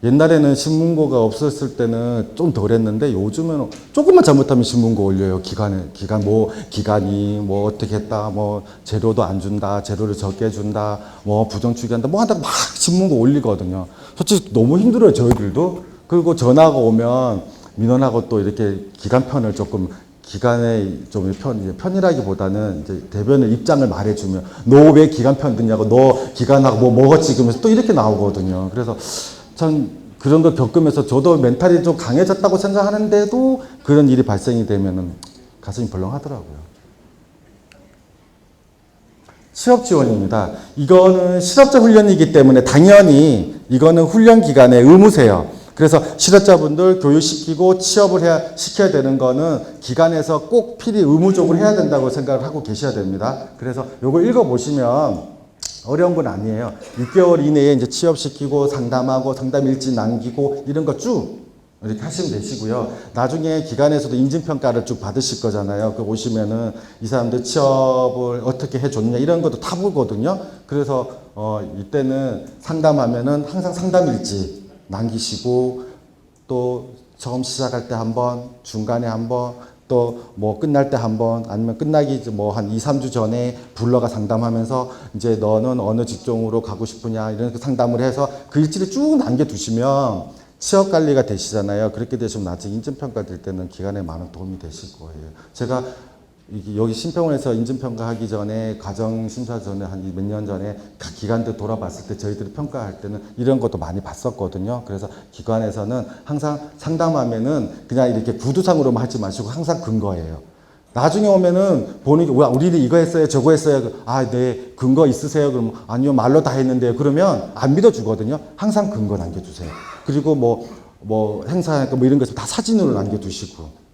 옛날에는 신문고가 없었을 때는 좀 덜 했는데 요즘은 조금만 잘못하면 신문고 올려요. 기간이 뭐 어떻게 했다, 뭐 재료도 안 준다, 재료를 적게 준다, 뭐 부정추기한다, 뭐 한다 막 신문고 올리거든요. 솔직히 너무 힘들어요, 저희들도. 그리고 전화가 오면 민원하고 또 이렇게 기간편을 조금 기간에 좀 편이라기보다는 이제 대변의 입장을 말해주면 너 왜 기간편 듣냐고 너 기간하고 뭐 먹었지 그러면서 또 이렇게 나오거든요. 그래서 참 그런 걸 겪으면서 저도 멘탈이 좀 강해졌다고 생각하는데도 그런 일이 발생이 되면은 가슴이 벌렁하더라고요. 취업 지원입니다. 이거는 실업자 훈련이기 때문에 당연히 이거는 훈련 기간의 의무세요. 그래서 실업자분들 교육시키고 취업을 시켜야 되는 거는 기관에서 꼭 필히 의무적으로 해야 된다고 생각을 하고 계셔야 됩니다. 그래서 요거 읽어보시면 어려운 건 아니에요. 6개월 이내에 이제 취업시키고 상담하고 상담 일지 남기고 이런 거 쭉 이렇게 하시면 되시고요. 나중에 기관에서도 인증평가를 쭉 받으실 거잖아요. 그 오시면은 이 사람들 취업을 어떻게 해줬냐 이런 것도 다 보거든요. 그래서 이때는 상담하면은 항상 상담 일지 남기시고 또 처음 시작할 때 한 번, 중간에 한 번, 또 뭐 끝날 때 한 번, 아니면 끝나기 뭐 한 2, 3주 전에 불러가 상담하면서 이제 너는 어느 직종으로 가고 싶으냐 이런 상담을 해서 그 일지를 쭉 남겨두시면 취업 관리가 되시잖아요. 그렇게 되시면 나중에 인증평가 될 때는 기간에 많은 도움이 되실 거예요. 제가 여기 신평원에서 인증평가하기 전에 가정심사 전에 한 몇 년 전에 각 기관들 돌아봤을 때 저희들이 평가할 때는 이런 것도 많이 봤었거든요. 그래서 기관에서는 항상 상담하면은 그냥 이렇게 구두상으로만 하지 마시고 항상 근거예요. 나중에 오면은 보는 게 우리는 이거 했어요 저거 했어요. 네 근거 있으세요? 그럼 아니요 말로 다 했는데요. 그러면 안 믿어주거든요. 항상 근거 남겨주세요. 그리고 뭐 행사하니까 뭐 이런 거 있으면 다 사진으로 남겨두시고.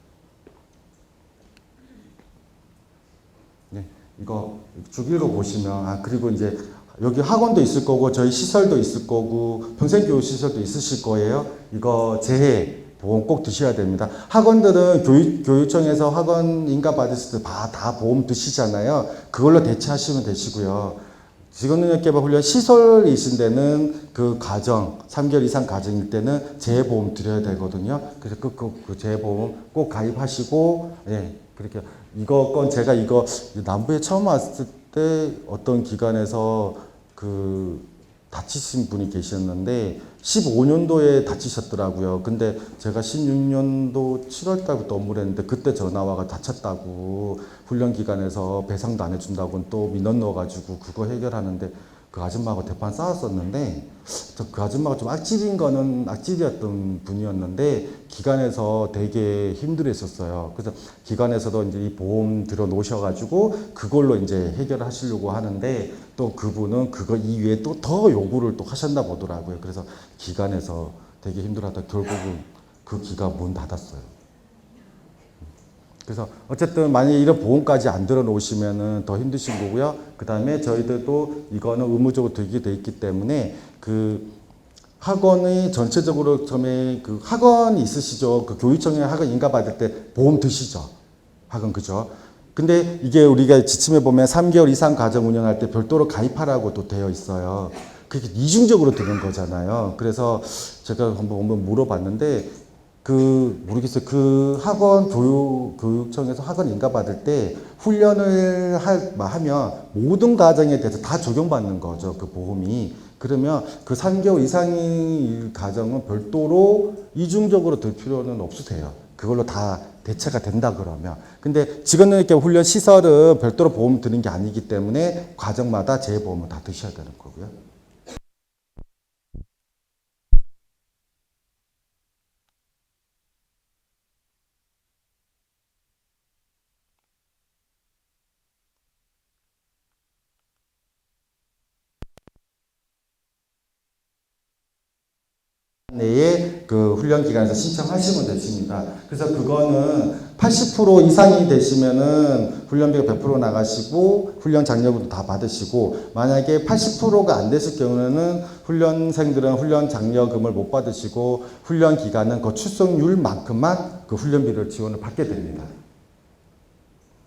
네, 이거 쭉 읽어보시면, 그리고 이제 여기 학원도 있을 거고, 저희 시설도 있을 거고, 평생교육 시설도 있으실 거예요. 이거 재해 보험 꼭 드셔야 됩니다. 학원들은 교육청에서 학원 인가 받으실 때 다 보험 드시잖아요. 그걸로 대체하시면 되시고요. 직업능력개발 훈련 시설이신 데는 그 가정, 3개월 이상 가정일 때는 재해보험 드려야 되거든요. 그래서 그 재해보험 꼭 가입하시고, 예, 그렇게. 이거 제가 남부에 처음 왔을 때 어떤 기관에서 다치신 분이 계셨는데 15년도에 다치셨더라고요. 근데 제가 16년도 7월 달부터 업무를 했는데 그때 전화 와가 다쳤다고 훈련기관에서 배상도 안 해준다고 또 민원 넣어가지고 그거 해결하는데 그 아줌마하고 대판 싸웠었는데 그 아줌마가 좀 악질이었던 분이었는데 기관에서 되게 힘들었었어요. 그래서 기관에서도 이제 이 보험 들어 놓으셔가지고 그걸로 이제 해결을 하시려고 하는데 또 그분은 그거 이외에 또 더 요구를 또 하셨나 보더라고요. 그래서 기관에서 되게 힘들어하다 결국은 그 기관 문 닫았어요. 그래서 어쨌든 만약에 이런 보험까지 안 들어 놓으시면은 더 힘드신 거고요. 그 다음에 저희들도 이거는 의무적으로 들게 돼 있기 때문에 그 학원이 전체적으로 처음에 그 학원이 있으시죠. 그 교육청에 학원 인가 받을 때 보험 드시죠. 학원 그죠. 근데 이게 우리가 지침에 보면 3개월 이상 가정 운영할 때 별도로 가입하라고 또 되어 있어요. 그게 이중적으로 드는 거잖아요. 그래서 제가 한번 물어봤는데 모르겠어요. 그 학원 교육청에서 학원 인가 받을 때 훈련을 하면 모든 가정에 대해서 다 적용받는 거죠. 그 보험이. 그러면 그 3개월 이상의 과정은 별도로 이중적으로 들 필요는 없으세요. 그걸로 다 대체가 된다 그러면. 근데 지금은 이렇게 훈련 시설은 별도로 보험 드는 게 아니기 때문에 과정마다 재보험을 다 드셔야 되는 거고요. 내에 그 훈련 기간에서 신청하시면 되십니다. 그래서 그거는 80% 이상이 되시면은 훈련비가 100% 나가시고 훈련 장려금도 다 받으시고, 만약에 80%가 안 되실 경우에는 훈련생들은 훈련 장려금을 못 받으시고 훈련 기간은 그 출석률만큼만 그 훈련비를 지원을 받게 됩니다.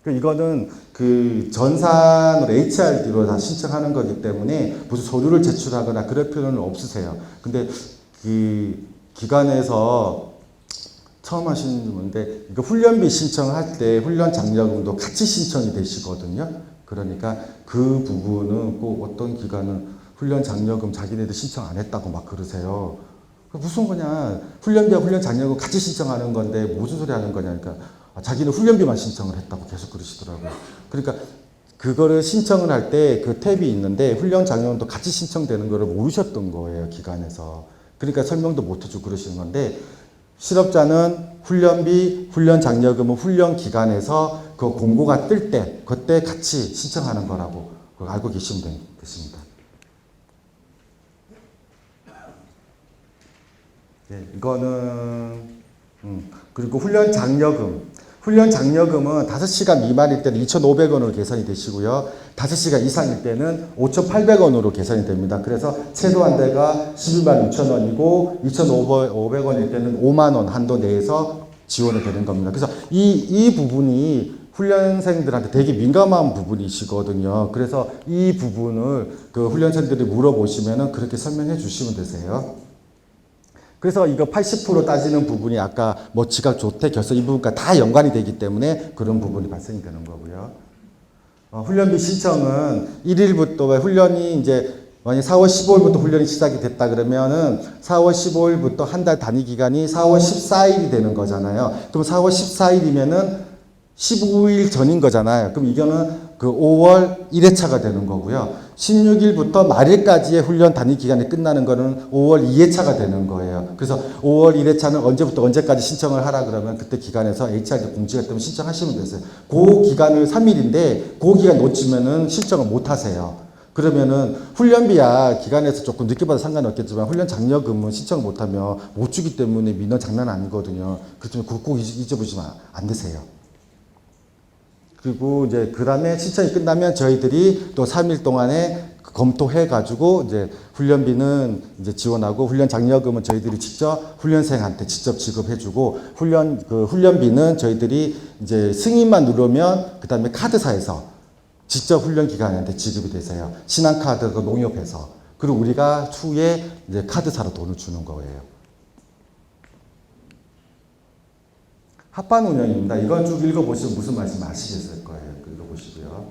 이거는 그 전산으로 HRD로 다 신청하는 거기 때문에 무슨 서류를 제출하거나 그럴 필요는 없으세요. 근데 그 기관에서 처음 하시는 분인데 이거 훈련비 신청할 때 훈련 장려금도 같이 신청이 되시거든요. 그러니까 그 부분은 꼭 어떤 기관은 훈련 장려금 자기네들 신청 안 했다고 막 그러세요. 무슨 거냐, 훈련비와 훈련 장려금 같이 신청하는 건데 무슨 소리 하는 거냐, 그러니까 자기는 훈련비만 신청을 했다고 계속 그러시더라고요. 그러니까 그거를 신청을 할 때 그 탭이 있는데 훈련 장려금도 같이 신청되는 거를 모르셨던 거예요, 기관에서. 그러니까 설명도 못 해주고 그러시는 건데, 실업자는 훈련비, 훈련 장려금은 훈련 기간에서 그 공고가 뜰 때, 그때 같이 신청하는 거라고 알고 계시면 되십니다. 네, 이거는, 그리고 훈련 장려금. 훈련 장려금은 5시간 미만일 때는 2,500원으로 계산이 되시고요. 5시간 이상일 때는 5,800원으로 계산이 됩니다. 그래서 최소한 대가 12만 6천 원이고 2,500원일 때는 5만 원 한도 내에서 지원이 되는 겁니다. 그래서 이 부분이 훈련생들한테 되게 민감한 부분이시거든요. 그래서 이 부분을 그 훈련생들이 물어보시면은 그렇게 설명해 주시면 되세요. 그래서 이거 80% 따지는 부분이 아까 뭐 지각 조퇴 결석 이 부분과 다 연관이 되기 때문에 그런 부분이 발생이 되는 거고요. 훈련비 신청은 1일부터 훈련이 이제 만약 4월 15일부터 훈련이 시작이 됐다 그러면은 4월 15일부터 한 달 단위 기간이 4월 14일이 되는 거잖아요. 그럼 4월 14일이면은 15일 전인 거잖아요. 그럼 이거는 그 5월 1회차가 되는 거고요. 16일부터 말일까지의 훈련 단위 기간이 끝나는 거는 5월 2회차가 되는 거예요. 그래서 5월 1회차는 언제부터 언제까지 신청을 하라 그러면 그때 기간에서 HRD 공지가 뜨면 신청하시면 되세요. 그 기간을 3일인데 그 기간 놓치면은 신청을 못 하세요. 그러면은 훈련비야 기간에서 조금 늦게 받아 상관없겠지만 훈련 장려금은 신청 못하면 못 주기 때문에 민원 장난 아니거든요. 그렇지만 그거 꼭 잊어보시면 안 되세요. 그리고 이제 그 다음에 신청이 끝나면 저희들이 또 3일 동안에 검토해가지고 이제 훈련비는 이제 지원하고 훈련 장려금은 저희들이 직접 훈련생한테 직접 지급해주고 훈련비는 저희들이 이제 승인만 누르면 그 다음에 카드사에서 직접 훈련 기관한테 지급이 되세요. 신한카드 그 농협에서. 그리고 우리가 추후에 이제 카드사로 돈을 주는 거예요. 합반 운영입니다. 이건 쭉 읽어보시면 무슨 말씀 아시겠을 거예요. 읽어보시고요.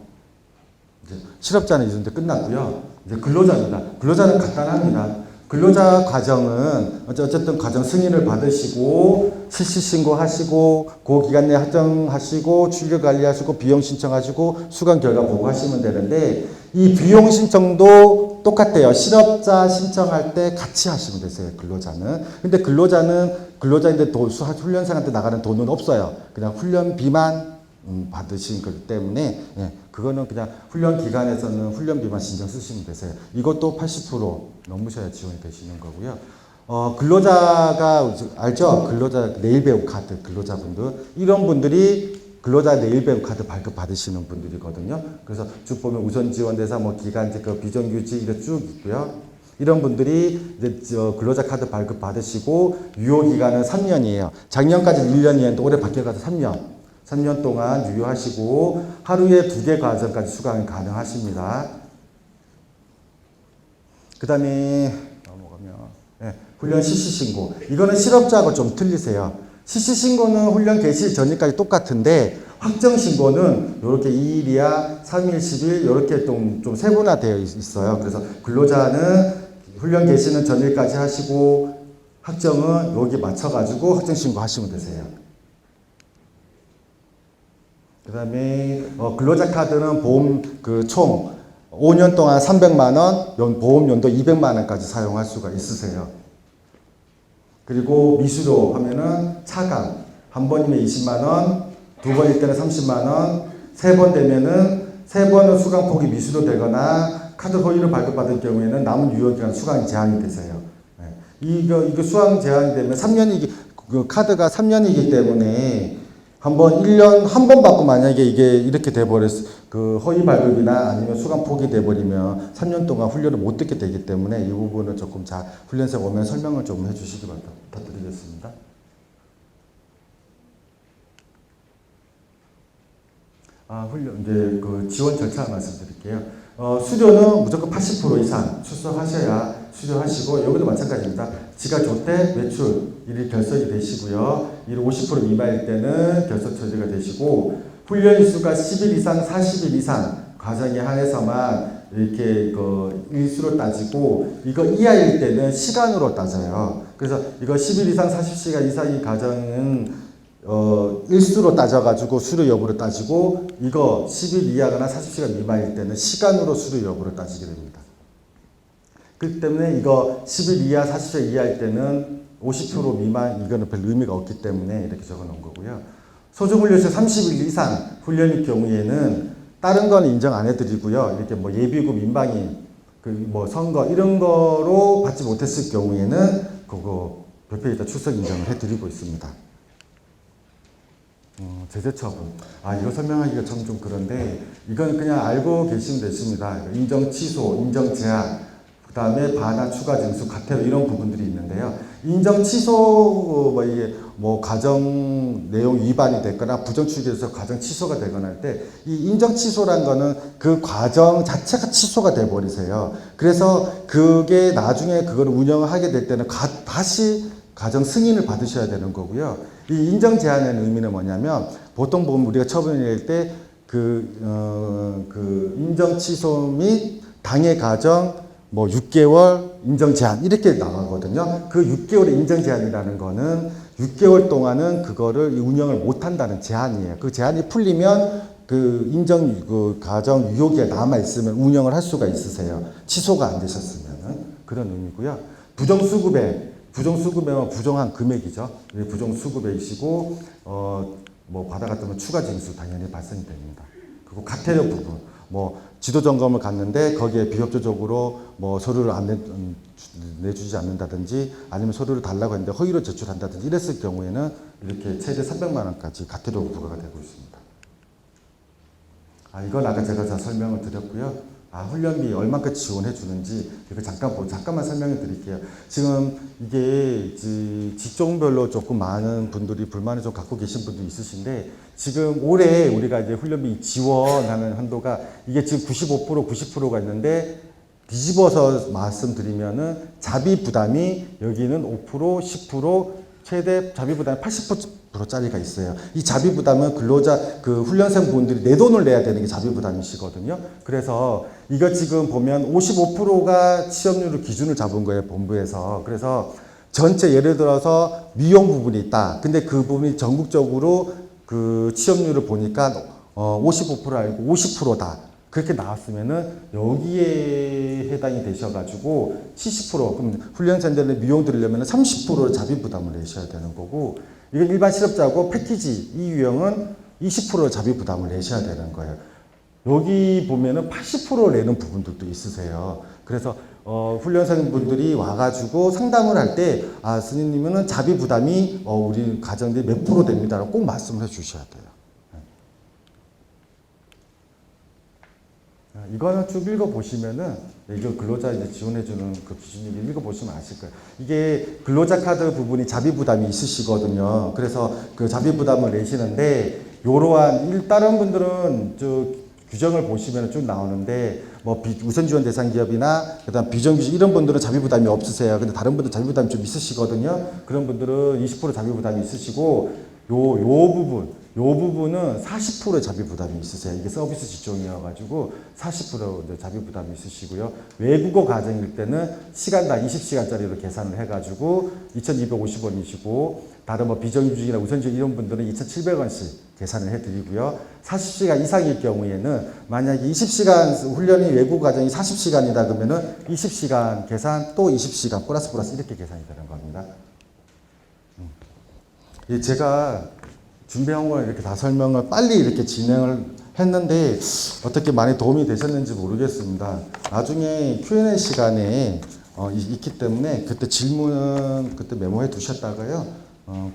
이제 실업자는 이제 끝났고요. 이제 근로자입니다. 근로자는 간단합니다. 근로자 과정은 어쨌든 과정 승인을 받으시고 실시 신고하시고 그 기간 내에 확정하시고 출결 관리하시고 비용 신청하시고 수강 결과 보고하시면 되는데 이 비용 신청도 똑같아요. 실업자 신청할 때 같이 하시면 되세요. 근로자는. 근데 근로자인데 훈련생한테 나가는 돈은 없어요. 그냥 훈련비만 받으신 거기 때문에 그거는 그냥 훈련 기간에서는 훈련비만 신경 쓰시면 되세요. 이것도 80% 넘으셔야 지원이 되시는 거고요. 근로자가 알죠? 근로자 내일 배움 카드 근로자분들 이런 분들이 근로자 내일 배움 카드 발급 받으시는 분들이거든요. 그래서 쭉 보면 우선 지원 대상 뭐 기간제 그 비정규직 이렇게 쭉 있고요. 이런 분들이 이제 근로자 카드 발급 받으시고 유효 기간은 3년이에요. 작년까지 1년이었는데 올해 바뀌어가서 3년. 3년 동안 유효하시고 하루에 2개 과정까지 수강이 가능하십니다. 그 다음에 넘어가면 훈련 실시신고. 이거는 실업자하고 좀 틀리세요. 실시신고는 훈련 개시 전일까지 똑같은데 확정신고는 이렇게 2일이야 3일, 10일 이렇게 좀 세분화되어 있어요. 그래서 근로자는 훈련 개시는 전일까지 하시고 학정은 여기 맞춰가지고 학정 신고하시면 되세요. 그 다음에 근로자 카드는 보험 총 5년 동안 300만 원, 보험 연도 200만 원까지 사용할 수가 있으세요. 그리고 미수료 하면은 차감 한 번이면 20만 원, 두 번일 때는 30만 원, 세 번 되면은 세 번은 수강 포기 미수료 되거나 카드 허위를 발급받을 경우에는 남은 유효기간 수강이 제한이 되세요. 이거 수강 제한이 되면 3년이기 그 카드가 3년이기 때문에 한 번 1년 한 번 받고 만약에 이게 이렇게 돼버렸 그 허위 발급이나 아니면 수강 포기 돼버리면 3년 동안 훈련을 못 듣게 되기 때문에 이 부분은 조금 훈련생 오면 설명을 좀 해주시기 부탁드리겠습니다. 훈련 이제 그 지원 절차 말씀드릴게요. 수료는 무조건 80% 이상 출석하셔야 수료하시고 여기도 마찬가지입니다. 지가 조태 매출 일이 결석이 되시고요. 일 50% 미만일 때는 결석 처리가 되시고 훈련 일수가 10일 이상 40일 이상 과정에 한해서만 이렇게 그 일수로 따지고 이거 이하일 때는 시간으로 따져요. 그래서 이거 10일 이상 40시간 이상의 과정은 일수로 따져가지고 수료 여부를 따지고 이거 10일 이하거나 40시간 미만일 때는 시간으로 수료 여부를 따지게 됩니다. 그렇기 때문에 이거 10일 이하 40시간 이하일 때는 50% 미만 이거는 별 의미가 없기 때문에 이렇게 적어 놓은 거고요. 소중훈련소 30일 이상 훈련일 경우에는 다른 건 인정 안 해드리고요. 이렇게 뭐 예비군 민방위 뭐 선거 이런 거로 받지 못했을 경우에는 그거 별표에다 출석 인정을 해드리고 있습니다. 제재처분. 이거 설명하기가 참 좀 그런데, 이건 그냥 알고 계시면 되십니다. 인정 취소, 인정 제한, 그 다음에 반환, 추가 징수, 과태료 이런 부분들이 있는데요. 인정 취소, 가정 내용 위반이 됐거나 부정 추계에서 과정 취소가 되거나 할 때, 이 인정 취소란 거는 그 과정 자체가 취소가 돼 버리세요. 그래서 그게 나중에 그걸 운영을 하게 될 때는 다시 가정 승인을 받으셔야 되는 거고요. 이 인정 제한의 의미는 뭐냐면 보통 보면 우리가 처분을 낼 때 인정 취소 및 당해 가정 6개월 인정 제한 이렇게 나가거든요. 그 6개월의 인정 제한이라는 거는 6개월 동안은 그거를 운영을 못 한다는 제한이에요. 그 제한이 풀리면 가정 유효기에 남아 있으면 운영을 할 수가 있으세요. 취소가 안 되셨으면은 그런 의미고요. 부정수급액은 부정한 금액이죠. 부정수급액이시고, 받아갔다면 추가 징수 당연히 발생이 됩니다. 그리고 과태료 부분, 지도 점검을 갔는데 거기에 비협조적으로 서류를 내주지 않는다든지 아니면 서류를 달라고 했는데 허위로 제출한다든지 이랬을 경우에는 이렇게 최대 300만 원까지 과태료 부과가 되고 있습니다. 이건 아까 제가 설명을 드렸고요. 훈련비 얼마까지 지원해 주는지 이거 잠깐만 설명해 드릴게요. 지금 이게 직종별로 조금 많은 분들이 불만을 좀 갖고 계신 분도 있으신데 지금 올해 우리가 이제 훈련비 지원하는 한도가 이게 지금 95% 90%가 있는데 뒤집어서 말씀드리면은 자비 부담이 여기는 5% 10% 최대 자비 부담이 80%짜리가 있어요. 이 자비 부담은 근로자 훈련생 분들이 내 돈을 내야 되는 게 자비 부담이시거든요. 그래서 이거 지금 보면 55%가 취업률을 기준을 잡은 거예요, 본부에서. 그래서 전체 예를 들어서 미용 부분이 있다. 근데 그 부분이 전국적으로 그 취업률을 보니까 55% 아니고 50%다. 그렇게 나왔으면은 여기에 해당이 되셔가지고 70% 그럼 훈련생들의 미용 들으려면 30% 자비 부담을 내셔야 되는 거고 이건 일반 실업자고 패키지 이 유형은 20% 자비 부담을 내셔야 되는 거예요. 여기 보면은 80% 내는 부분들도 있으세요. 그래서 훈련생분들이 와가지고 상담을 할 때 스님님은 자비 부담이 우리 가정들이 몇 프로 됩니다라고 꼭 말씀을 해주셔야 돼요. 이거는 쭉 읽어보시면은, 이거 근로자 이제 지원해주는 그 기준을 읽어보시면 아실 거예요. 이게 근로자 카드 부분이 자비 부담이 있으시거든요. 그래서 그 자비 부담을 내시는데, 요러한, 다른 분들은 규정을 보시면 쭉 나오는데, 우선 지원 대상 기업이나, 그 다음 비정규직 이런 분들은 자비 부담이 없으세요. 근데 다른 분들은 자비 부담이 좀 있으시거든요. 그런 분들은 20% 자비 부담이 있으시고, 요 부분, 부분은 40%의 자비 부담이 있으세요. 이게 서비스 직종이어가지고 40% 이제 자비 부담이 있으시고요. 외국어 과정일 때는 시간당 20시간짜리로 계산을 해가지고 2,250원이시고 다른 뭐 비정규직이나 우선직 이런 분들은 2,700원씩 계산을 해드리고요. 40시간 이상일 경우에는 만약에 20시간 훈련이 외국 과정이 40시간이다 그러면은 20시간 계산 또 20시간 플러스 이렇게 계산이 되는 겁니다. 제가 준비한 걸 이렇게 다 설명을 빨리 이렇게 진행을 했는데 어떻게 많이 도움이 되셨는지 모르겠습니다. 나중에 Q&A 시간에 있기 때문에 그때 질문은 그때 메모해 두셨다가요.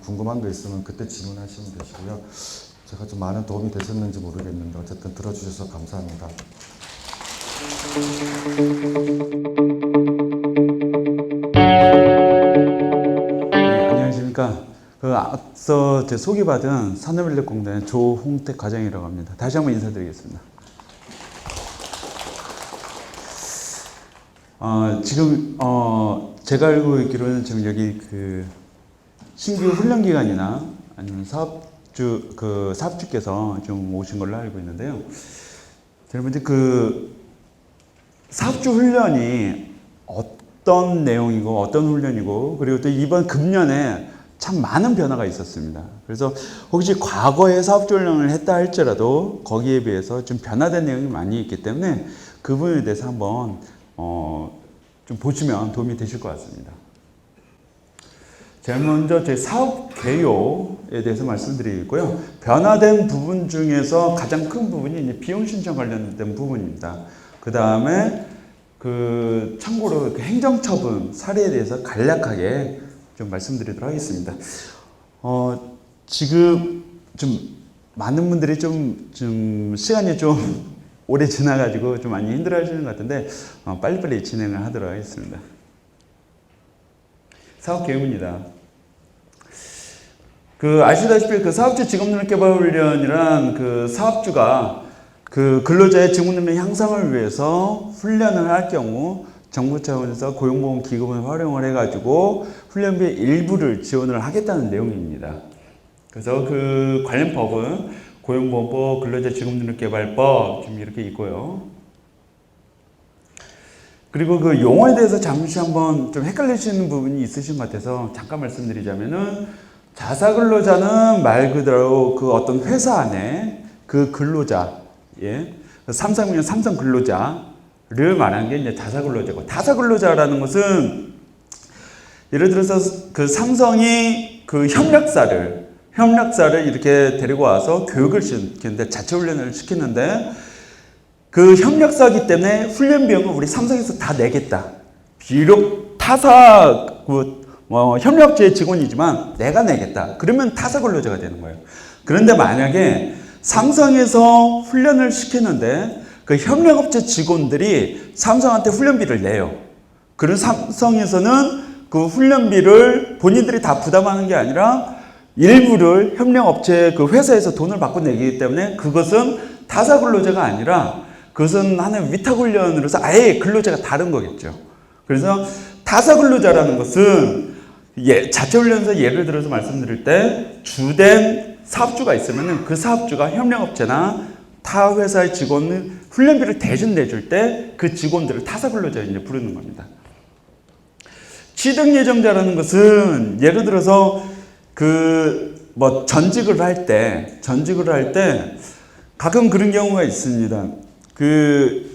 궁금한 거 있으면 그때 질문하시면 되시고요. 제가 좀 많은 도움이 되셨는지 모르겠는데 어쨌든 들어주셔서 감사합니다. 네, 안녕하십니까. 앞서 소개받은 산업인력공단의 조홍택 과장이라고 합니다. 다시 한번 인사드리겠습니다. 지금 제가 알고 있기로는 지금 여기 신규 훈련 기관이나 아니면 사업주께서 좀 오신 걸로 알고 있는데요. 여러분들 사업주 훈련이 어떤 내용이고 어떤 훈련이고 그리고 또 이번 금년에 참 많은 변화가 있었습니다. 그래서 혹시 과거에 사업주 훈련을 했다 할지라도 거기에 비해서 좀 변화된 내용이 많이 있기 때문에 그 부분에 대해서 한번 좀 보시면 도움이 되실 것 같습니다. 제가 먼저 제 사업 개요에 대해서 말씀드리고요. 변화된 부분 중에서 가장 큰 부분이 이제 비용 신청 관련된 부분입니다. 그 다음에 참고로 행정처분 사례에 대해서 간략하게 좀 말씀드리도록 하겠습니다. 지금 좀 많은 분들이 좀 시간이 좀 오래 지나가지고 좀 많이 힘들어 하시는 것 같은데, 빨리빨리 진행을 하도록 하겠습니다. 사업 계획입니다. 아시다시피 사업주 직업능력개발훈련이란 사업주가 근로자의 직업능력 향상을 위해서 훈련을 할 경우 정부 차원에서 고용보험기금을 활용을 해가지고 훈련비의 일부를 지원을 하겠다는 내용입니다. 그래서 관련 법은 고용보험법, 근로자 직업능력개발법 좀 이렇게 있고요. 그리고 용어에 대해서 잠시 한번 좀 헷갈리시는 부분이 있으신 것 같아서 잠깐 말씀드리자면은 자사근로자는 말 그대로 어떤 회사 안에 근로자, 삼성이면 삼성 근로자를 말하는 게 이제 자사근로자고, 타사근로자라는 것은 예를 들어서 삼성이 협력사를 이렇게 데리고 와서 교육을 시키는데, 자체 훈련을 시키는데 협력사이기 때문에 훈련 비용을 우리 삼성에서 다 내겠다. 비록 타사 협력제의 직원이지만 내가 내겠다. 그러면 타사 근로자가 되는 거예요. 그런데 만약에 삼성에서 훈련을 시키는데 협력업체 직원들이 삼성한테 훈련비를 내요. 그런 삼성에서는 훈련비를 본인들이 다 부담하는 게 아니라 일부를 협력업체 회사에서 돈을 받고 내기 때문에 그것은 타사 근로자가 아니라 그것은 하나의 위탁훈련으로서 아예 근로자가 다른 거겠죠. 그래서 타사 근로자라는 것은 자체훈련에서 예를 들어서 말씀드릴 때 주된 사업주가 있으면 그 사업주가 협력업체나 타 회사의 직원은 훈련비를 대신 내줄 때 그 직원들을 타사 근로자 이제 부르는 겁니다. 취득 예정자라는 것은 예를 들어서 전직을 할 때 가끔 그런 경우가 있습니다.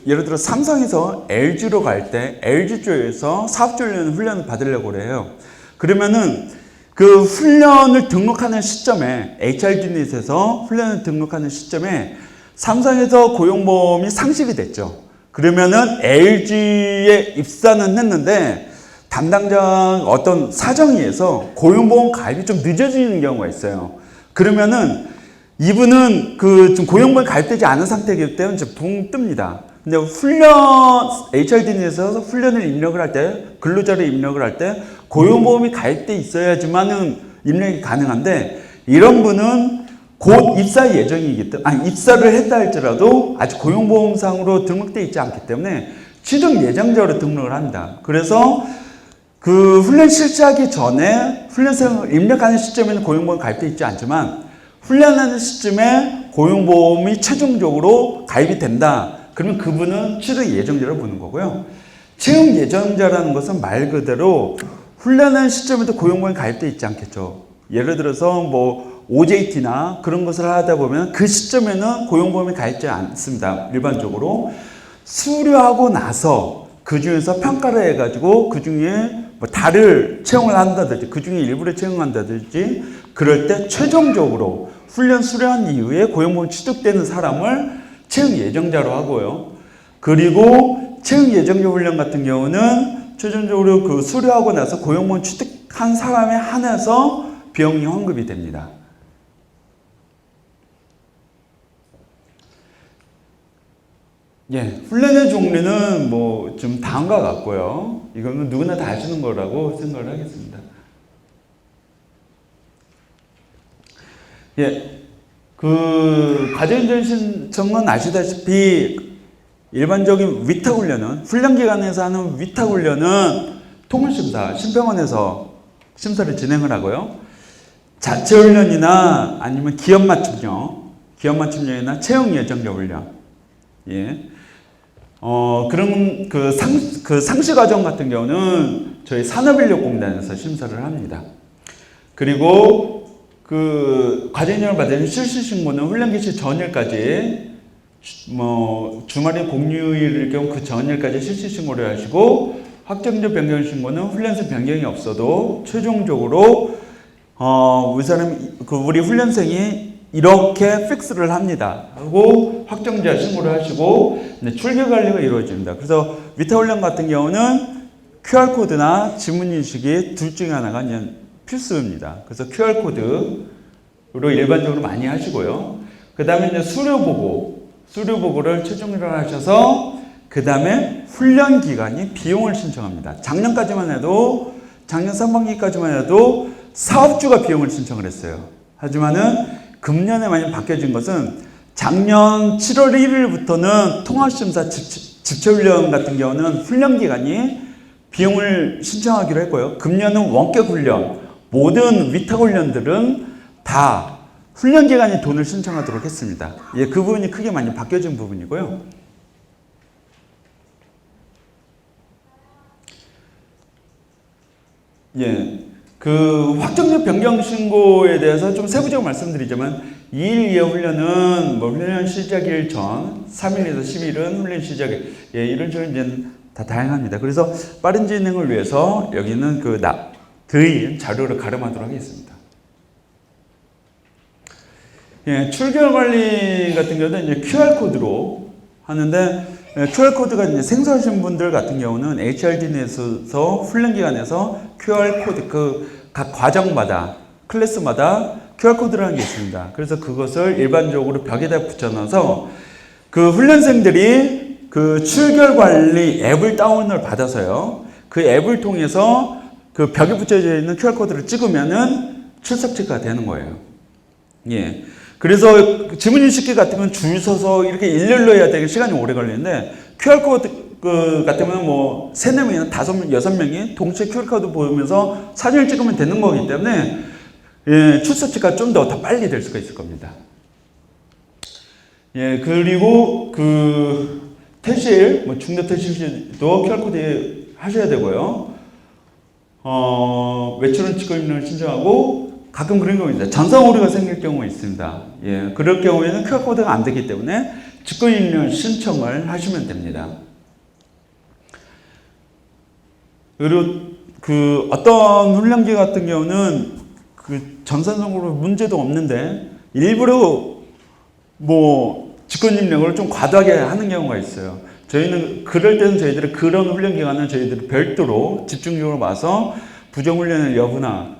예를 들어 삼성에서 LG로 갈 때 LG 쪽에서 사업주 훈련을 받으려고 그래요. 그러면은 훈련을 등록하는 시점에 HRD넷에서 훈련을 등록하는 시점에 삼성에서 고용보험이 상실이 됐죠. 그러면은 LG에 입사는 했는데 담당자 어떤 사정에 의해서 고용보험 가입이 좀 늦어지는 경우가 있어요. 그러면은 이분은 좀 고용보험이 가입되지 않은 상태이기 때문에 붕 뜹니다. 근데 HRD에서 훈련을 입력을 할 때, 근로자를 입력을 할 때 고용보험이 가입돼 있어야지만은 입력이 가능한데, 이런 분은 곧 입사 예정이기 때문에, 입사를 했다 할지라도 아직 고용보험상으로 등록되어 있지 않기 때문에 취득 예정자로 등록을 합니다. 그래서 훈련 실시하기 전에 훈련생을 입력하는 시점에는 고용보험 가입되어 있지 않지만 훈련하는 시점에 고용보험이 최종적으로 가입이 된다. 그러면 그분은 취득 예정자를 보는 거고요. 채용 예정자라는 것은 말 그대로 훈련하는 시점에도 고용보험이 가입되어 있지 않겠죠. 예를 들어서 뭐 OJT나 그런 것을 하다 보면 그 시점에는 고용보험이 가입되지 않습니다. 일반적으로. 수료하고 나서 그 중에서 평가를 해가지고 그 중에 뭐 달을 채용을 한다든지 그 중에 일부를 채용한다든지 그럴 때 최종적으로 훈련 수료한 이후에 고용보험 취득되는 사람을 채용 예정자로 하고요. 그리고 채용 예정자 훈련 같은 경우는 최종적으로 그 수료하고 나서 고용보험 취득한 사람에 한해서 비용이 환급이 됩니다. 예, 훈련의 종류는 뭐 좀 다음과 같고요. 이거는 누구나 다 아시는 거라고 생각을 하겠습니다. 예, 그 과정인증 신청은 아시다시피 일반적인 위탁훈련은 훈련기관에서 하는 위탁훈련은 통일심사, 심평원에서 심사를 진행을 하고요. 자체훈련이나 아니면 기업맞춤형이나 채용예정자 훈련, 예. 그런 그 상시 과정 같은 경우는 저희 산업인력공단에서 심사를 합니다. 그리고 그 과정인증을 받으면 실시신고는 훈련 개시 전일까지 뭐 주말에 공휴일일 경우 그 전일까지 실시신고를 하시고 확정적 변경 신고는 훈련생 변경이 없어도 최종적으로 우리 훈련생이 이렇게 픽스를 합니다. 하고 확정자 신고를 하시고 출결 관리가 이루어집니다. 그래서 위탁훈련 같은 경우는 QR코드나 지문인식이 둘 중에 하나가 그냥 필수입니다. 그래서 QR코드로 일반적으로 많이 하시고요. 그 다음에 이제 수료보고를 최종적으로 하셔서 그 다음에 훈련 기간이 비용을 신청합니다. 작년 상반기까지만 해도 사업주가 비용을 신청을 했어요. 하지만은 금년에 많이 바뀌어진 것은 작년 7월 1일부터는 통합심사 집체훈련 같은 경우는 훈련 기간이 비용을 신청하기로 했고요. 금년은 원격 훈련, 모든 위탁 훈련들은 다 훈련 기간이 돈을 신청하도록 했습니다. 예, 그 부분이 크게 많이 바뀌어진 부분이고요. 예. 그 확정적 변경 신고에 대해서 좀 세부적으로 말씀드리자면 2일 이하 훈련은 뭐 훈련 시작일 전 3일에서 10일은 훈련 시작일 이런 식으로 이제 다 다양합니다. 그래서 빠른 진행을 위해서 여기는 드린 자료를 가름하도록 하겠습니다. 예, 출결 관리 같은 경우는 이제 QR코드로 하는데 QR코드가 이제 생소하신 분들 같은 경우는 HRD 내에서 훈련기관에서 QR코드 각 과정마다 클래스마다 QR코드라는 게 있습니다. 그래서 그것을 일반적으로 벽에다 붙여놔서 그 훈련생들이 그 출결 관리 앱을 다운을 받아서요. 그 앱을 통해서 그 벽에 붙여져 있는 QR코드를 찍으면은 출석 체크가 되는 거예요. 예. 그래서 지문인식기 같은 건 줄 서서 이렇게 일렬로 해야 되게 시간이 오래 걸리는데 QR코드 같은 경우는 뭐 3, 4명이나 5명, 6명이 동시에 QR코드 보면서 사진을 찍으면 되는 거기 때문에 예, 출석 체크가 좀 더 빨리 될 수가 있을 겁니다. 예, 그리고 그 퇴실, 뭐 중대 퇴실도 QR코드 하셔야 되고요. 외출은 직거인을 신청하고 가끔 그런 경우입니다. 전산 오류가 생길 경우가 있습니다. 예, 그럴 경우에는 QR코드가 안 되기 때문에 직거인을 신청을 하시면 됩니다. 그리고 그 어떤 훈련기 같은 경우는 그 전산적으로 문제도 없는데 일부러 뭐 직권 입력을 좀 과도하게 하는 경우가 있어요. 저희는 그럴 때는 저희들이 그런 훈련 기간은 저희들이 별도로 집중적으로 봐서 부정 훈련의 여부나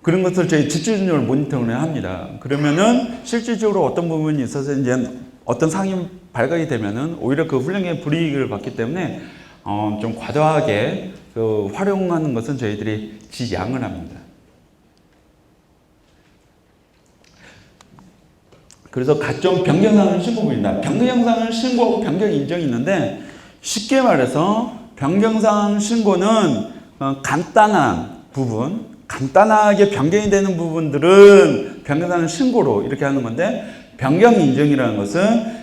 그런 것을 저희 집중적으로 모니터링을 합니다. 그러면은 실질적으로 어떤 부분이 있어서 이제 어떤 상황이 발각이 되면은 오히려 그 훈련에 불이익을 받기 때문에 좀 과도하게 그 활용하는 것은 저희들이 지양을 합니다. 그래서 가점 변경사항을 신고입니다. 변경사항을 신고하고 변경 인정이 있는데 쉽게 말해서 변경사항 신고는 간단한 부분, 간단하게 변경이 되는 부분들은 변경사항 신고로 이렇게 하는 건데, 변경 인정이라는 것은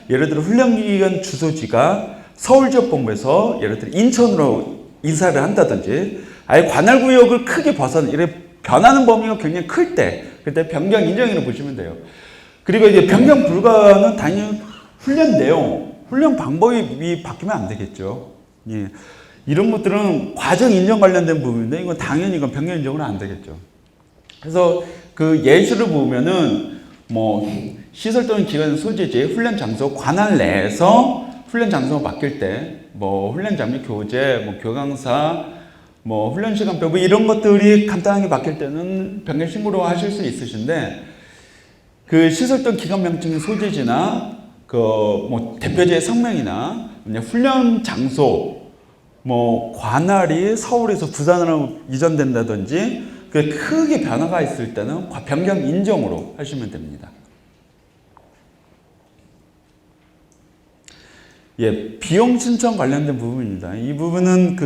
예를 들어 훈련기관 주소지가 서울 지역본부에서 예를 들어 인천으로 이사를 한다든지, 아예 관할구역을 크게 벗어나 이렇게 변하는 범위가 굉장히 클 때, 그때 변경 인정이라고 보시면 돼요. 그리고 이제 변경 불가는 당연히 훈련 내용, 훈련 방법이 바뀌면 안 되겠죠. 예. 이런 것들은 과정 인정 관련된 부분인데, 이건 당연히 이건 변경 인정은 안 되겠죠. 그래서 그 예시를 보면은 뭐 시설 또는 기관 소재지, 훈련 장소, 관할 내에서 훈련 장소가 바뀔 때, 뭐 훈련 장비 교재, 뭐 교강사, 뭐 훈련 시간표, 뭐 이런 것들이 간단하게 바뀔 때는 변경 신고로 하실 수 있으신데, 그 시설 또는 기관 명칭 소재지나 그 뭐 대표제의 성명이나 훈련 장소, 뭐 관할이 서울에서 부산으로 이전된다든지 그 크게 변화가 있을 때는 변경 인정으로 하시면 됩니다. 예, 비용 신청 관련된 부분입니다. 이 부분은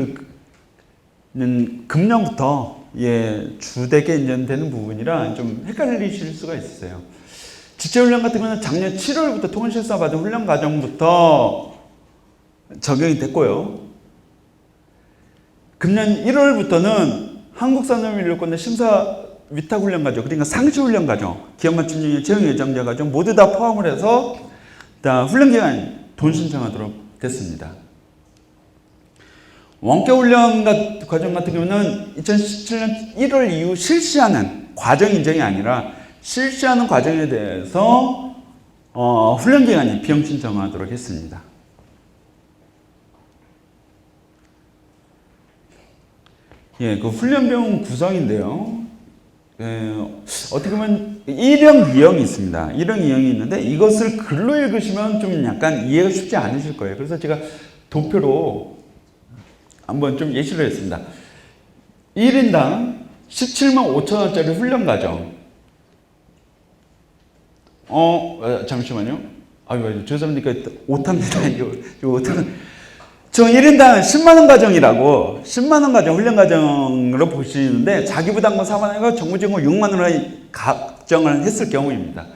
금년부터 주되게 인정되는 부분이라 좀 헷갈리실 수가 있어요. 지체훈련 같은 경우는 작년 7월부터 통일실사 받은 훈련 과정부터 적용이 됐고요. 금년 1월부터는 한국산업인력권의 심사 위탁훈련 과정, 그러니까 상시훈련 과정, 기업맞춤 중에 채용 예정자 과정 모두 다 포함을 해서 다 훈련기간 돈 신청하도록 됐습니다. 원격훈련 과정 같은 경우는 2017년 1월 이후 실시하는 과정 인정이 아니라 실시하는 과정에 대해서 훈련기간이 비용 신청하도록 했습니다. 예, 그 훈련비용 구성인데요. 어떻게 보면 1형, 2형이 있습니다. 1형, 2형이 있는데 이것을 글로 읽으시면 좀 약간 이해가 쉽지 않으실 거예요. 그래서 제가 도표로 한번 좀 예시를 했습니다. 1인당 17만 5천 원짜리 훈련 과정. 잠시만요. 아유, 죄송합니다. 오타입니다. 이거 오타는. 저 1인당 10만원 과정이라고, 10만원 과정, 훈련 과정으로 보시는데, 자기부담금 4만원이고 정부지원금 6만원을 가정을 했을 경우입니다.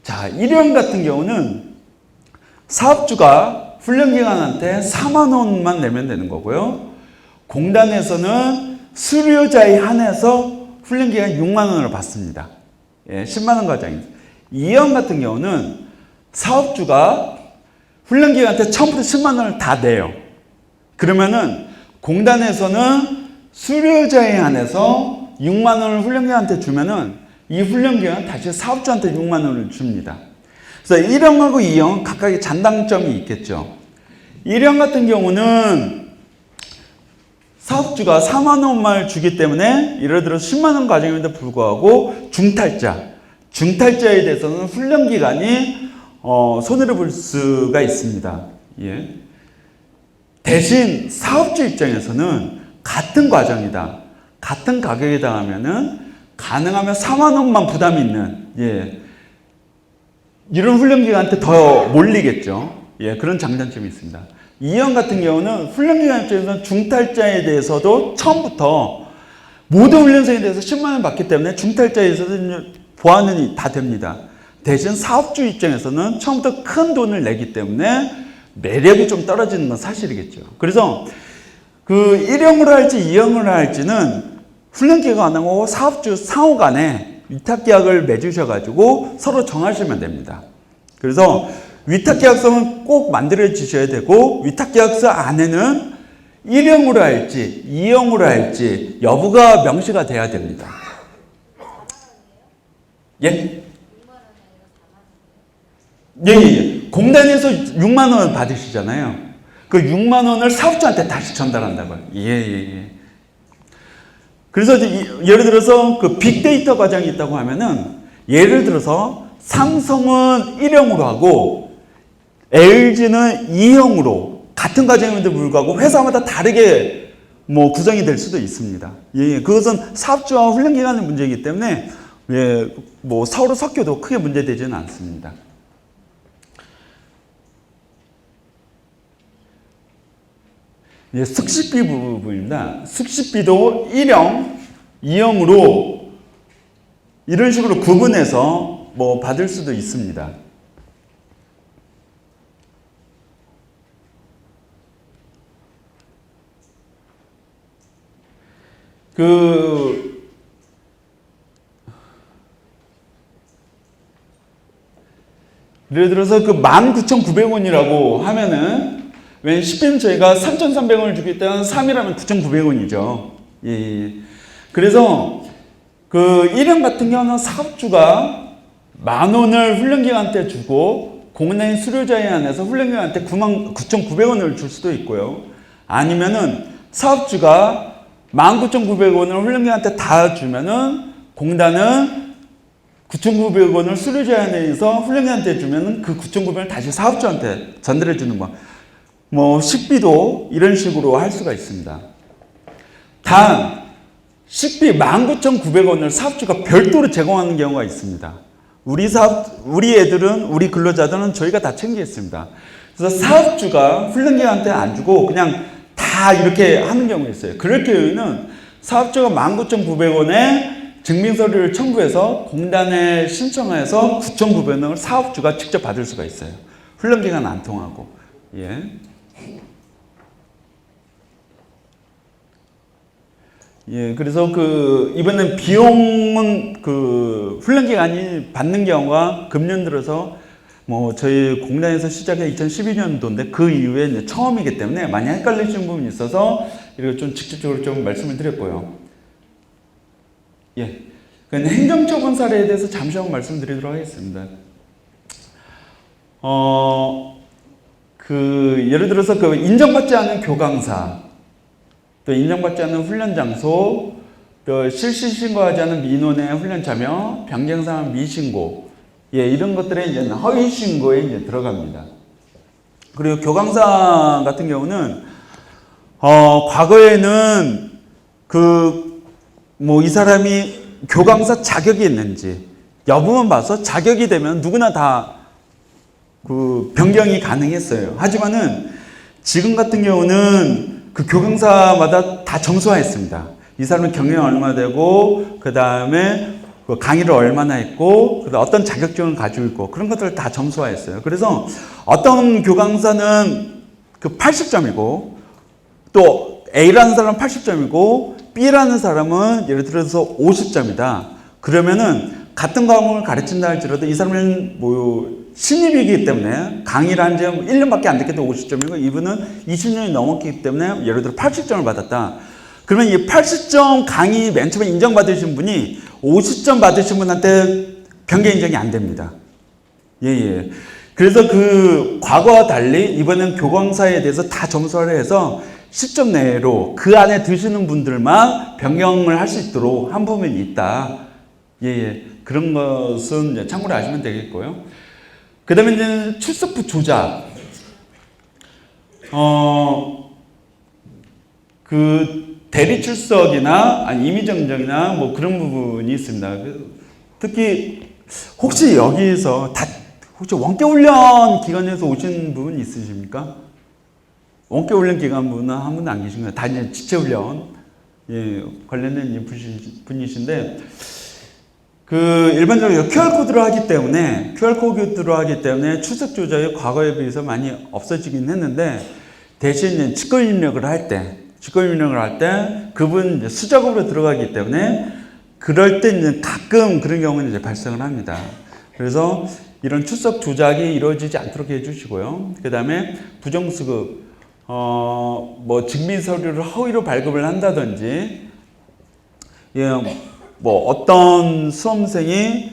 자, 1형 같은 경우는 사업주가 훈련기관한테 4만원만 내면 되는 거고요. 공단에서는 수료자에 한해서 훈련기간 6만원을 받습니다. 예, 10만원 과정입니다. 2형 같은 경우는 사업주가 훈련기관한테 처음부터 10만원을 다 내요. 그러면은 공단에서는 수료자에 한해서 6만원을 훈련기관한테 주면은 이 훈련기관은 다시 사업주한테 6만원을 줍니다. 그래서 1형하고 2형 각각의 장단점이 있겠죠. 1형 같은 경우는 사업주가 4만원만 주기 때문에 예를 들어 10만원 과정임에도 불구하고 중탈자에 대해서는 훈련기관이 손해를 볼 수가 있습니다. 예. 대신 사업주 입장에서는 같은 과정이다, 같은 가격이다 하면은 가능하면 4만 원만 부담이 있는, 이런 훈련기관한테 더 몰리겠죠. 예, 그런 장단점이 있습니다. 2형 같은 경우는 훈련기관 입장에서는 중탈자에 대해서도 처음부터 모든 훈련생에 대해서 10만 원 받기 때문에 중탈자에서는 보완이 다 됩니다. 대신 사업주 입장에서는 처음부터 큰 돈을 내기 때문에 매력이 좀 떨어지는 건 사실이겠죠. 그래서 그 1형으로 할지 2형으로 할지는 훈련기관하고 사업주 상호 간에 위탁계약을 맺으셔가지고 서로 정하시면 됩니다. 그래서 위탁계약서는 꼭 만들어 주셔야 되고, 위탁계약서 안에는 1형으로 할지 2형으로 할지 여부가 명시가 돼야 됩니다. 예? 예. 공단에서 6만 원 받으시잖아요. 그 6만 원을 사업주한테 다시 전달한다고요. 예. 그래서 예를 들어서 그 빅데이터 과정이 있다고 하면은, 예를 들어서 삼성은 1형으로 하고 LG는 2형으로 같은 과정임에도 불구하고 회사마다 다르게 뭐 구성이 될 수도 있습니다. 예. 그것은 사업주와 훈련기관의 문제이기 때문에 뭐 서로 섞여도 크게 문제되지는 않습니다. 숙식비 부분입니다. 숙식비도 1형, 2형으로 이런 식으로 구분해서 뭐 받을 수도 있습니다. 예를 들어서 19,900원이라고 하면은, 왜 10인 저희가 3,300원을 주기 때문에 3이라면 9,900원이죠. 예. 그래서 1년 같은 경우는 사업주가 10,000원을 훈련기간 때 주고, 공인인 수료자에 한해서 훈련기간 때 99,900원을 줄 수도 있고요. 아니면은 사업주가 19,900원을 훈련기간 때 다 주면은, 공단은 9,900원을 수료자에 대해서 훈련기한테 주면은 그 9,900원을 다시 사업주한테 전달해 주는 거. 뭐 식비도 이런 식으로 할 수가 있습니다. 단 식비 19,900원을 사업주가 별도로 제공하는 경우가 있습니다. 우리 애들은, 우리 근로자들은 저희가 다 챙기겠습니다. 그래서 사업주가 훈련기한테 안 주고 그냥 다 이렇게 하는 경우가 있어요. 그럴 경우에는 사업주가 19,900원에 증빙서류를 첨부해서 공단에 신청해서 9,900원을 사업주가 직접 받을 수가 있어요. 훈련기간 안 통하고. 예. 예, 그래서 이번엔 비용은 훈련기간이 받는 경우가 금년 들어서 뭐 저희 공단에서 시작해 2012년도인데 그 이후에 이제 처음이기 때문에 많이 헷갈리시는 부분이 있어서 이렇게 좀 직접적으로 좀 말씀을 드렸고요. 예. 행정처분 사례에 대해서 잠시 한번 말씀드리도록 하겠습니다. 예를 들어서 인정받지 않은 교강사, 또 인정받지 않은 훈련 장소, 또 실시 신고하지 않은 민원의 훈련 참여, 변경사항 미신고, 예, 이런 것들에 이제 허위 신고에 이제 들어갑니다. 그리고 교강사 같은 경우는 과거에는 이 사람이 교강사 자격이 있는지 여부만 봐서 자격이 되면 누구나 다 변경이 가능했어요. 하지만은 지금 같은 경우는 교강사마다 다 점수화했습니다. 이 사람은 경력이 얼마 되고, 그 다음에 강의를 얼마나 했고, 어떤 자격증을 가지고 있고, 그런 것들을 다 점수화했어요. 그래서 어떤 교강사는 80점이고, 또 A라는 사람은 80점이고, B라는 사람은 예를 들어서 50점이다. 그러면은 같은 과목을 가르친다 할지라도 이 사람은 신입이기 때문에 강의를 한 지 1년밖에 안 됐기 때문에 50점이고, 이분은 20년이 넘었기 때문에 예를 들어 80점을 받았다. 그러면 이 80점 강의 맨 처음에 인정받으신 분이 50점 받으신 분한테 변경 인정이 안 됩니다. 예. 그래서 과거와 달리 이번엔 교강사에 대해서 다 점수화를 해서 10점 내로 그 안에 드시는 분들만 변경을 할 수 있도록 한 부분이 있다. 예. 그런 것은 이제 참고로 아시면 되겠고요. 그 다음에 이제 출석부 조작. 대리 출석이나 임의 정정이나 뭐 그런 부분이 있습니다. 특히 혹시 여기서 혹시 원격 훈련 기관에서 오신 분 있으십니까? 원격 훈련 기관 분은 한 분도 안 계신가요? 다 이제 지체 훈련 관련된 분이신데 일반적으로 QR코드로 하기 때문에 출석 조작이 과거에 비해서 많이 없어지긴 했는데 대신 이제 직권 입력을 할 때 그분 이제 수작업으로 들어가기 때문에 그럴 때 이제 가끔 그런 경우는 이제 발생을 합니다. 그래서 이런 출석 조작이 이루어지지 않도록 해주시고요. 그 다음에 부정수급, 증빙 서류를 허위로 발급을 한다든지, 어떤 수험생이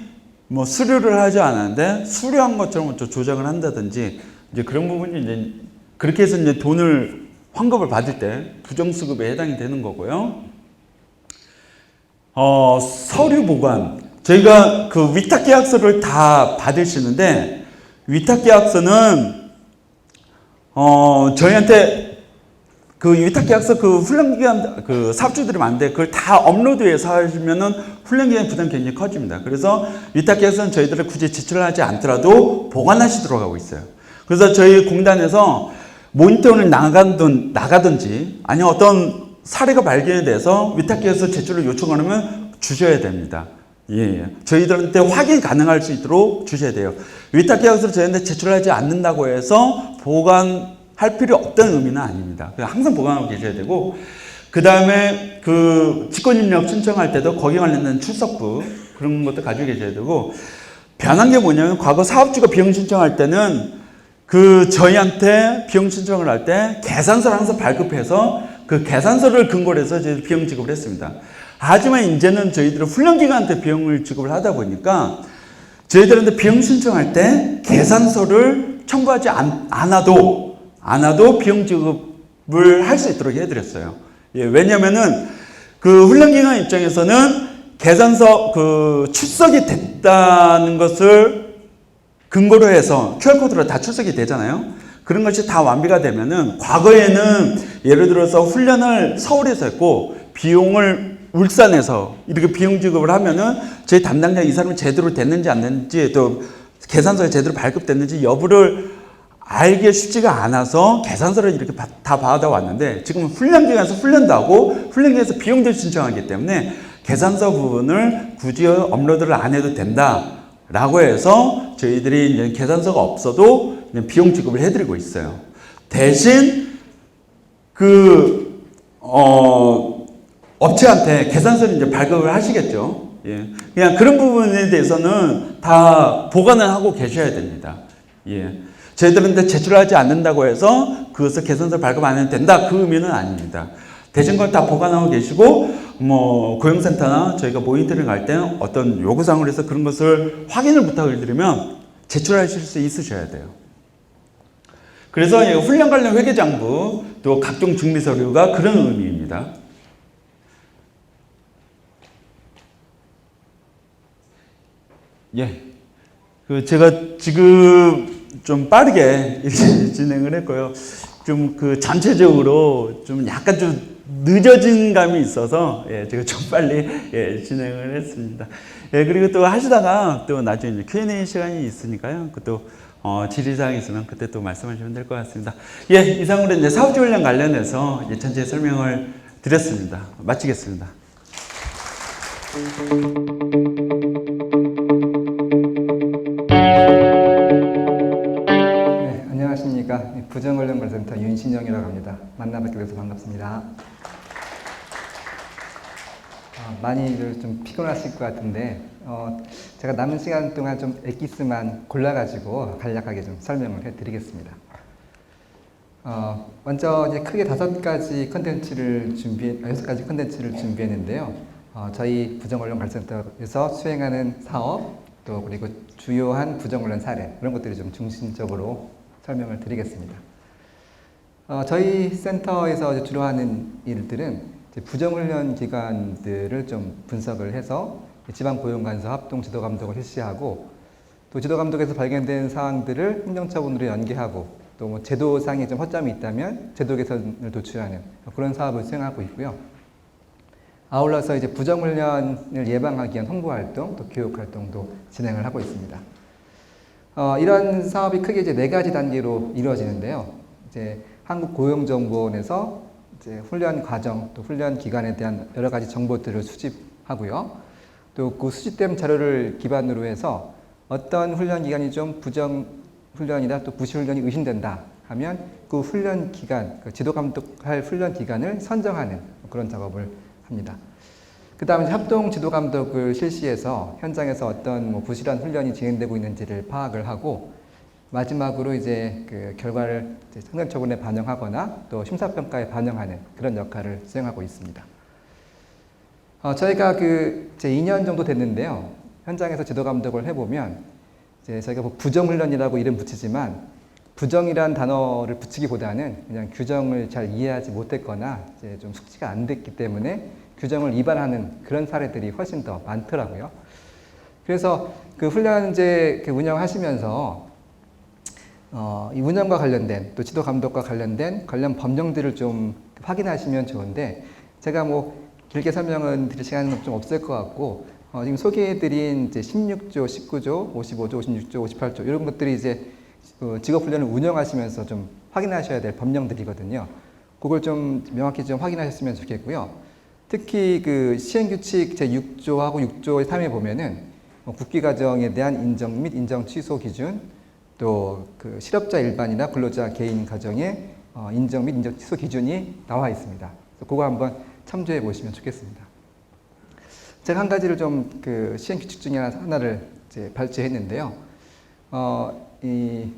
수료를 하지 않았는데 수료한 것처럼 조작을 한다든지, 이제 그런 부분이 이제 그렇게 해서 이제 돈을 환급을 받을 때 부정수급에 해당이 되는 거고요. 서류 보관. 저희가 위탁계약서를 다 받으시는데, 위탁계약서는, 저희한테 위탁계약서 훈련기간, 사업주들이 많은데, 그걸 다 업로드해서 하시면은 훈련기간 부담이 굉장히 커집니다. 그래서 위탁계약서는 저희들을 굳이 제출을 하지 않더라도 보관하시도록 하고 있어요. 그래서 저희 공단에서 모니터링을 나가든지 아니면 어떤 사례가 발견이 돼서 위탁계약서 제출을 요청하면 주셔야 됩니다. 예, 저희들한테 확인 가능할 수 있도록 주셔야 돼요. 위탁 계약서를 저희한테 제출하지 않는다고 해서 보관할 필요 없다는 의미는 아닙니다. 그냥 항상 보관하고 계셔야 되고, 그 다음에 그 직권입력 신청할 때도 거기에 관련된 출석부 그런 것도 가지고 계셔야 되고, 변한 게 뭐냐면 과거 사업주가 비용 신청할 때는 그 저희한테 비용 신청을 할 때 계산서를 항상 발급해서 그 계산서를 근거로 해서 저희 비용 지급을 했습니다. 하지만 이제는 저희들은 훈련기관한테 비용을 지급을 하다 보니까 저희들한테 비용 신청할 때 계산서를 첨부하지 않아도 비용 지급을 할 수 있도록 해드렸어요. 예, 왜냐면은 그 훈련기관 입장에서는 계산서 그 출석이 됐다는 것을 근거로 해서 QR코드로 다 출석이 되잖아요. 그런 것이 다 완비가 되면은, 과거에는 예를 들어서 훈련을 서울에서 했고 비용을 울산에서 이렇게 비용 지급을 하면은 저희 담당자 이 사람이 제대로 됐는지 안 됐는지, 또 계산서에 제대로 발급됐는지 여부를 알기 쉽지가 않아서 계산서를 이렇게 다 받아왔는데, 지금은 훈련기관에서 훈련도 하고 훈련기관에서 비용도 신청하기 때문에 계산서 부분을 굳이 업로드를 안 해도 된다라고 해서 저희들이 이제 계산서가 없어도 그냥 비용 지급을 해드리고 있어요. 대신 업체한테 계산서를 이제 발급을 하시겠죠. 예. 그냥 그런 부분에 대해서는 다 보관을 하고 계셔야 됩니다. 예. 저희들한테 제출하지 않는다고 해서 그것을 계산서 발급 안 해도 된다, 그 의미는 아닙니다. 대신 걸 다 보관하고 계시고, 고용센터나 저희가 모니터링 갈 때는 어떤 요구사항을 해서 그런 것을 확인을 부탁을 드리면 제출하실 수 있으셔야 돼요. 그래서 훈련 관련 회계장부, 또 각종 증미 서류가 그런 의미입니다. 예. 제가 지금 좀 빠르게 진행을 했고요. 좀 전체적으로 좀 약간 좀 늦어진 감이 있어서, 제가 좀 빨리, 진행을 했습니다. 그리고 또 하시다가 또 나중에 Q&A 시간이 있으니까요. 그것도, 질의사항이 있으면 그때 또 말씀하시면 될 것 같습니다. 이상으로 이제 사업주 훈련 관련해서 전체 설명을 드렸습니다. 마치겠습니다. 안녕하십니까. 부정훈련관센터 윤신영이라고 합니다. 만나뵙게 돼서 반갑습니다. 많이들 좀 피곤하실 것 같은데, 제가 남은 시간 동안 좀 엑기스만 골라가지고 간략하게 좀 설명을 해드리겠습니다. 먼저 이제 크게 6가지 컨텐츠를 준비했는데요. 저희 부정훈련관센터에서 수행하는 사업, 또 그리고 주요한 부정훈련 사례, 그런 것들이 좀 중심적으로 설명을 드리겠습니다. 저희 센터에서 주로 하는 일들은 부정훈련 기관들을 좀 분석을 해서 지방고용관서 합동 지도감독을 실시하고, 또 지도감독에서 발견된 사항들을 행정처분으로 연계하고, 또 제도상에 좀 허점이 있다면 제도 개선을 도출하는 그런 사업을 수행하고 있고요. 아울러서 이제 부정훈련을 예방하기 위한 홍보활동, 또 교육활동도 진행을 하고 있습니다. 이런 사업이 크게 이제 4가지 단계로 이루어지는데요. 이제 한국고용정보원에서 이제 훈련 과정, 또 훈련 기간에 대한 여러 가지 정보들을 수집하고요. 또 그 수집된 자료를 기반으로 해서 어떤 훈련 기간이 좀 부정 훈련이다, 또 부실 훈련이 의심된다 하면 그 훈련 기간, 그 지도 감독할 훈련 기간을 선정하는 그런 작업을 합니다. 그 다음에 합동 지도 감독을 실시해서 현장에서 어떤 부실한 훈련이 진행되고 있는지를 파악을 하고, 마지막으로 이제 그 결과를 행정처분에 반영하거나 또 심사평가에 반영하는 그런 역할을 수행하고 있습니다. 저희가 이제 2년 정도 됐는데요. 현장에서 지도 감독을 해보면 이제 저희가 부정훈련이라고 이름 붙이지만, 부정이란 단어를 붙이기보다는 그냥 규정을 잘 이해하지 못했거나 이제 좀 숙지가 안 됐기 때문에 규정을 위반하는 그런 사례들이 훨씬 더 많더라고요. 그래서 그 훈련제 운영하시면서 이 운영과 관련된, 또 지도 감독과 관련된 관련 법령들을 좀 확인하시면 좋은데, 제가 길게 설명은 드릴 시간은 좀 없을 것 같고, 지금 소개해드린 이제 16조, 19조, 55조, 56조, 58조 이런 것들이 이제 직업훈련을 운영하시면서 좀 확인하셔야 될 법령들이거든요. 그걸 좀 명확히 좀 확인하셨으면 좋겠고요. 특히 그 시행규칙 제6조하고 6조 3에 보면은 국기과정에 대한 인정 및 인정 취소 기준, 또 그 실업자 일반이나 근로자 개인 가정의 인정 및 인정 취소 기준이 나와 있습니다. 그래서 그거 한번 참조해 보시면 좋겠습니다. 제가 한 가지를 좀 그 시행규칙 중에 하나를 이제 발췌했는데요. 이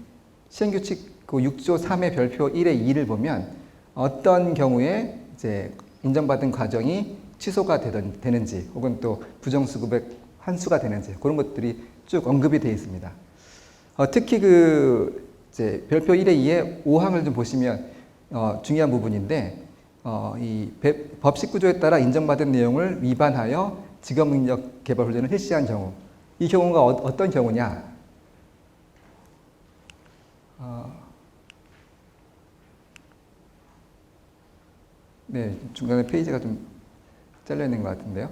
시행규칙 그 6조 3의 별표 1의 2를 보면 어떤 경우에 이제 인정받은 과정이 취소가 되는지 혹은 또 부정수급액 환수가 되는지 그런 것들이 쭉 언급이 되어 있습니다. 특히 그 이제 별표 1의 2의 5항을 좀 보시면 중요한 부분인데 이 법식 구조에 따라 인정받은 내용을 위반하여 직업능력 개발 훈련을 실시한 경우, 이 경우가 어떤 경우냐? 네, 중간에 페이지가 좀 잘려 있는 것 같은데요.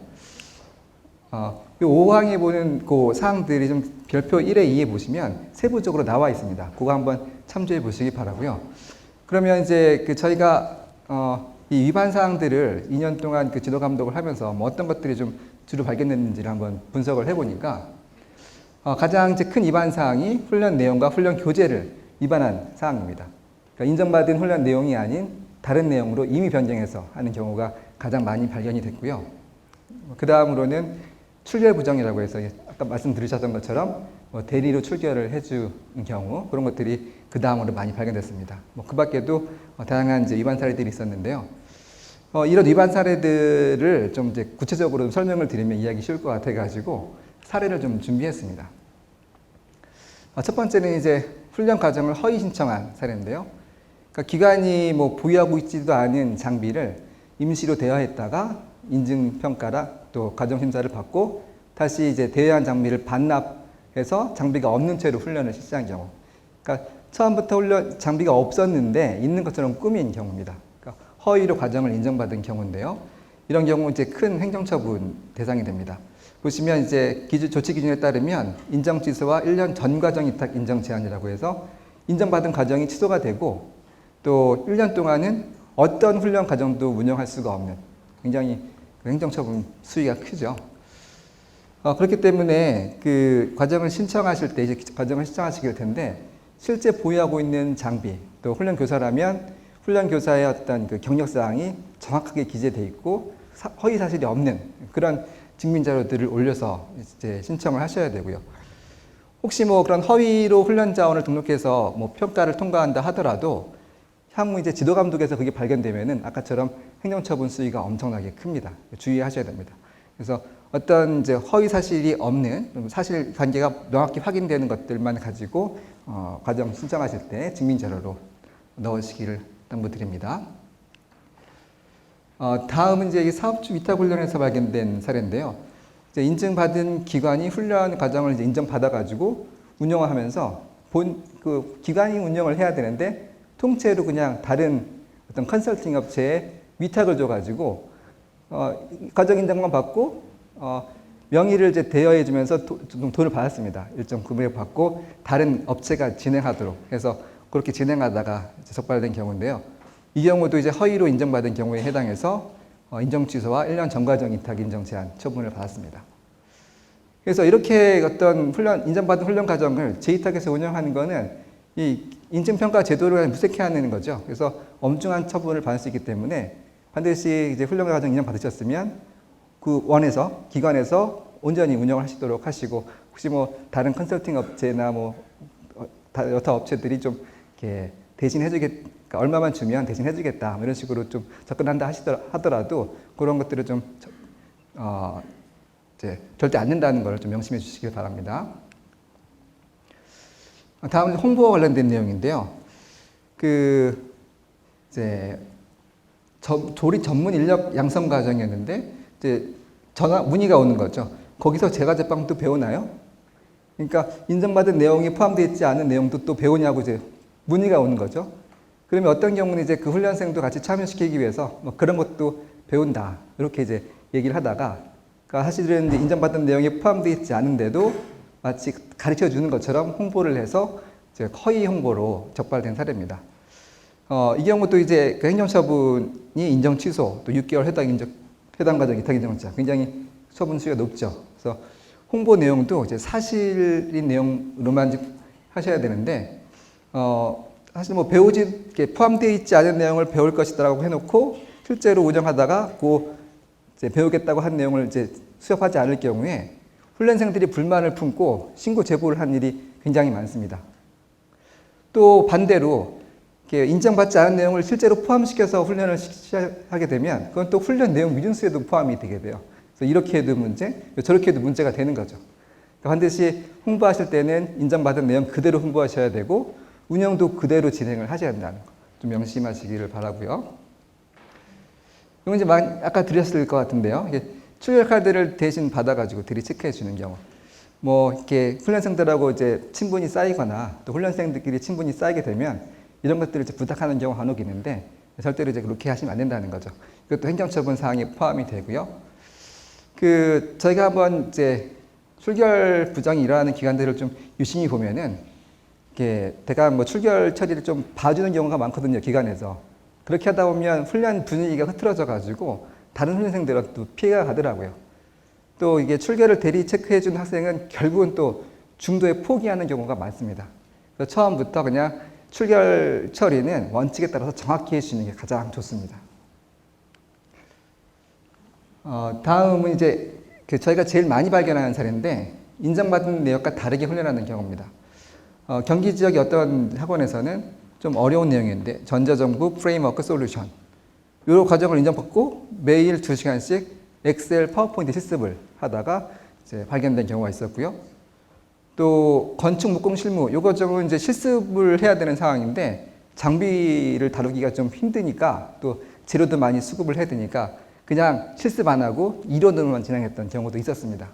이 5항에 보는 그 사항들이 좀 별표 1의 2에 보시면 세부적으로 나와 있습니다. 그거 한번 참조해 보시기 바라고요. 그러면 이제 그 저희가 이 위반 사항들을 2년 동안 그 지도 감독을 하면서 뭐 어떤 것들이 좀 주로 발견됐는지를 한번 분석을 해보니까 가장 이제 큰 위반 사항이 훈련 내용과 훈련 교재를 위반한 사항입니다. 그러니까 인정받은 훈련 내용이 아닌 다른 내용으로 임의 변경해서 하는 경우가 가장 많이 발견이 됐고요. 그 다음으로는 출결 부정이라고 해서 아까 말씀 들으셨던 것처럼 대리로 출결을 해주는 경우, 그런 것들이 그 다음으로 많이 발견됐습니다. 그 밖에도 다양한 이제 위반 사례들이 있었는데요. 이런 위반 사례들을 좀 이제 구체적으로 좀 설명을 드리면 이해하기 쉬울 것 같아가지고 사례를 좀 준비했습니다. 첫 번째는 이제 훈련 과정을 허위 신청한 사례인데요. 그러니까 기관이 뭐 보유하고 있지도 않은 장비를 임시로 대여했다가 인증평가라 또 과정심사를 받고 다시 이제 대여한 장비를 반납해서 장비가 없는 채로 훈련을 실시한 경우. 그러니까 처음부터 장비가 없었는데 있는 것처럼 꾸민 경우입니다. 그러니까 허위로 과정을 인정받은 경우인데요. 이런 경우 이제 큰 행정처분 대상이 됩니다. 보시면 이제 조치 기준에 따르면 인정 취소와 1년 전 과정 위탁 인정 제한이라고 해서 인정받은 과정이 취소가 되고 또 1년 동안은 어떤 훈련 과정도 운영할 수가 없는 굉장히 행정처분 수위가 크죠. 그렇기 때문에 그 과정을 신청하실 때 이제 과정을 신청하시게 될 텐데 실제 보유하고 있는 장비 또 훈련 교사라면 훈련 교사의 어떤 그 경력 사항이 정확하게 기재돼 있고 허위 사실이 없는 그런 증명 자료들을 올려서 이제 신청을 하셔야 되고요. 혹시 뭐 그런 허위로 훈련 자원을 등록해서 뭐 평가를 통과한다 하더라도 향후 이제 지도 감독에서 그게 발견되면은 아까처럼 행정처분 수위가 엄청나게 큽니다. 주의하셔야 됩니다. 그래서 어떤 이제 허위 사실이 없는 사실 관계가 명확히 확인되는 것들만 가지고 과정 신청하실 때 증명 자료로 넣으시기를 당부드립니다. 다음은 이제 사업주 위탁 훈련에서 발견된 사례인데요. 이제 인증받은 기관이 훈련 과정을 이제 인정받아가지고 운영을 하면서 그 기관이 운영을 해야 되는데 통째로 그냥 다른 어떤 컨설팅 업체에 위탁을 줘가지고 과정 인정만 받고 명의를 이제 대여해 주면서 돈을 받았습니다. 일정 금액 받고 다른 업체가 진행하도록 해서 그렇게 진행하다가 적발된 경우인데요. 이 경우도 이제 허위로 인정받은 경우에 해당해서 인정 취소와 1년 전 과정 위탁 인정 제한 처분을 받았습니다. 그래서 이렇게 어떤 인정받은 훈련 과정을 제2탁에서 운영하는 거는 이 인증평가 제도를 무색해하는 거죠. 그래서 엄중한 처분을 받을 수 있기 때문에 반드시 이제 훈련 과정 인정받으셨으면 그 기관에서 온전히 운영을 하시도록 하시고 혹시 뭐 다른 컨설팅 업체나 뭐 여타 업체들이 좀 이렇게 대신 그러니까 얼마만 주면 대신 해주겠다 뭐 이런 식으로 좀 접근한다 하더라도 그런 것들을 좀 이제 절대 안 된다는 걸 좀 명심해 주시길 바랍니다. 다음은 홍보와 관련된 내용인데요. 그 이제 조리 전문 인력 양성 과정이었는데 이제 문의가 오는 거죠. 거기서 제과 제빵도 배우나요? 그러니까 인정받은 내용이 포함되어 있지 않은 내용도 또 배우냐고 이제 문의가 오는 거죠. 그러면 어떤 경우는 이제 그 훈련생도 같이 참여시키기 위해서 뭐 그런 것도 배운다 이렇게 이제 얘기를 하다가 그러니까 사실은 이제 인정받은 내용이 포함되어 있지 않은데도 마치 가르쳐 주는 것처럼 홍보를 해서 이제 허위 홍보로 적발된 사례입니다. 이 경우도 이제 그 행정처분이 인정 취소 또 6개월 해당 과정이 덕인정자 굉장히 처분 수위가 높죠. 그래서 홍보 내용도 이제 사실인 내용으로만 하셔야 되는데, 사실 뭐 배우지 포함되어 있지 않은 내용을 배울 것이다라고 해놓고 실제로 운영하다가 이제 배우겠다고 한 내용을 이제 수업하지 않을 경우에 훈련생들이 불만을 품고 신고 제보를 한 일이 굉장히 많습니다. 또 반대로 인정받지 않은 내용을 실제로 포함시켜서 훈련을 하게 되면 그건 또 훈련 내용 미준수에도 포함이 되게 돼요. 그래서 이렇게 해도 문제, 저렇게 해도 문제가 되는 거죠. 반드시 홍보하실 때는 인정받은 내용 그대로 홍보하셔야 되고 운영도 그대로 진행을 하셔야 된다는 거 좀 명심하시기를 바라고요. 이건 이제 아까 드렸을 것 같은데요. 이게 출결 카드를 대신 받아가지고 들이 체크해 주는 경우, 뭐 이렇게 훈련생들하고 이제 친분이 쌓이거나 또 훈련생들끼리 친분이 쌓이게 되면 이런 것들을 이제 부탁하는 경우가 간혹 있는데 절대로 이제 그렇게 하시면 안 된다는 거죠. 이것도 행정처분 사항이 포함이 되고요. 저희가 한번 이제 출결 부정이 일어나는 기관들을 좀 유심히 보면은 이게 대강 뭐 출결 처리를 좀 봐주는 경우가 많거든요, 기관에서. 그렇게 하다 보면 훈련 분위기가 흐트러져 가지고 다른 훈련생들은 또 피해가 가더라고요. 또 이게 출결을 대리 체크해 준 학생은 결국은 또 중도에 포기하는 경우가 많습니다. 그래서 처음부터 그냥 출결 처리는 원칙에 따라서 정확히 해주시는 게 가장 좋습니다. 다음은 이제 저희가 제일 많이 발견하는 사례인데 인정받은 내역과 다르게 훈련하는 경우입니다. 경기 지역의 어떤 학원에서는 좀 어려운 내용인데 전자정부 프레임워크 솔루션 이 과정을 인정받고 매일 2시간씩 엑셀 파워포인트 실습을 하다가 이제 발견된 경우가 있었고요. 또 건축 목공 실무 이 과정은 이제 실습을 해야 되는 상황인데 장비를 다루기가 좀 힘드니까 또 재료도 많이 수급을 해야 되니까 그냥 실습 안 하고 이론으로만 진행했던 경우도 있었습니다.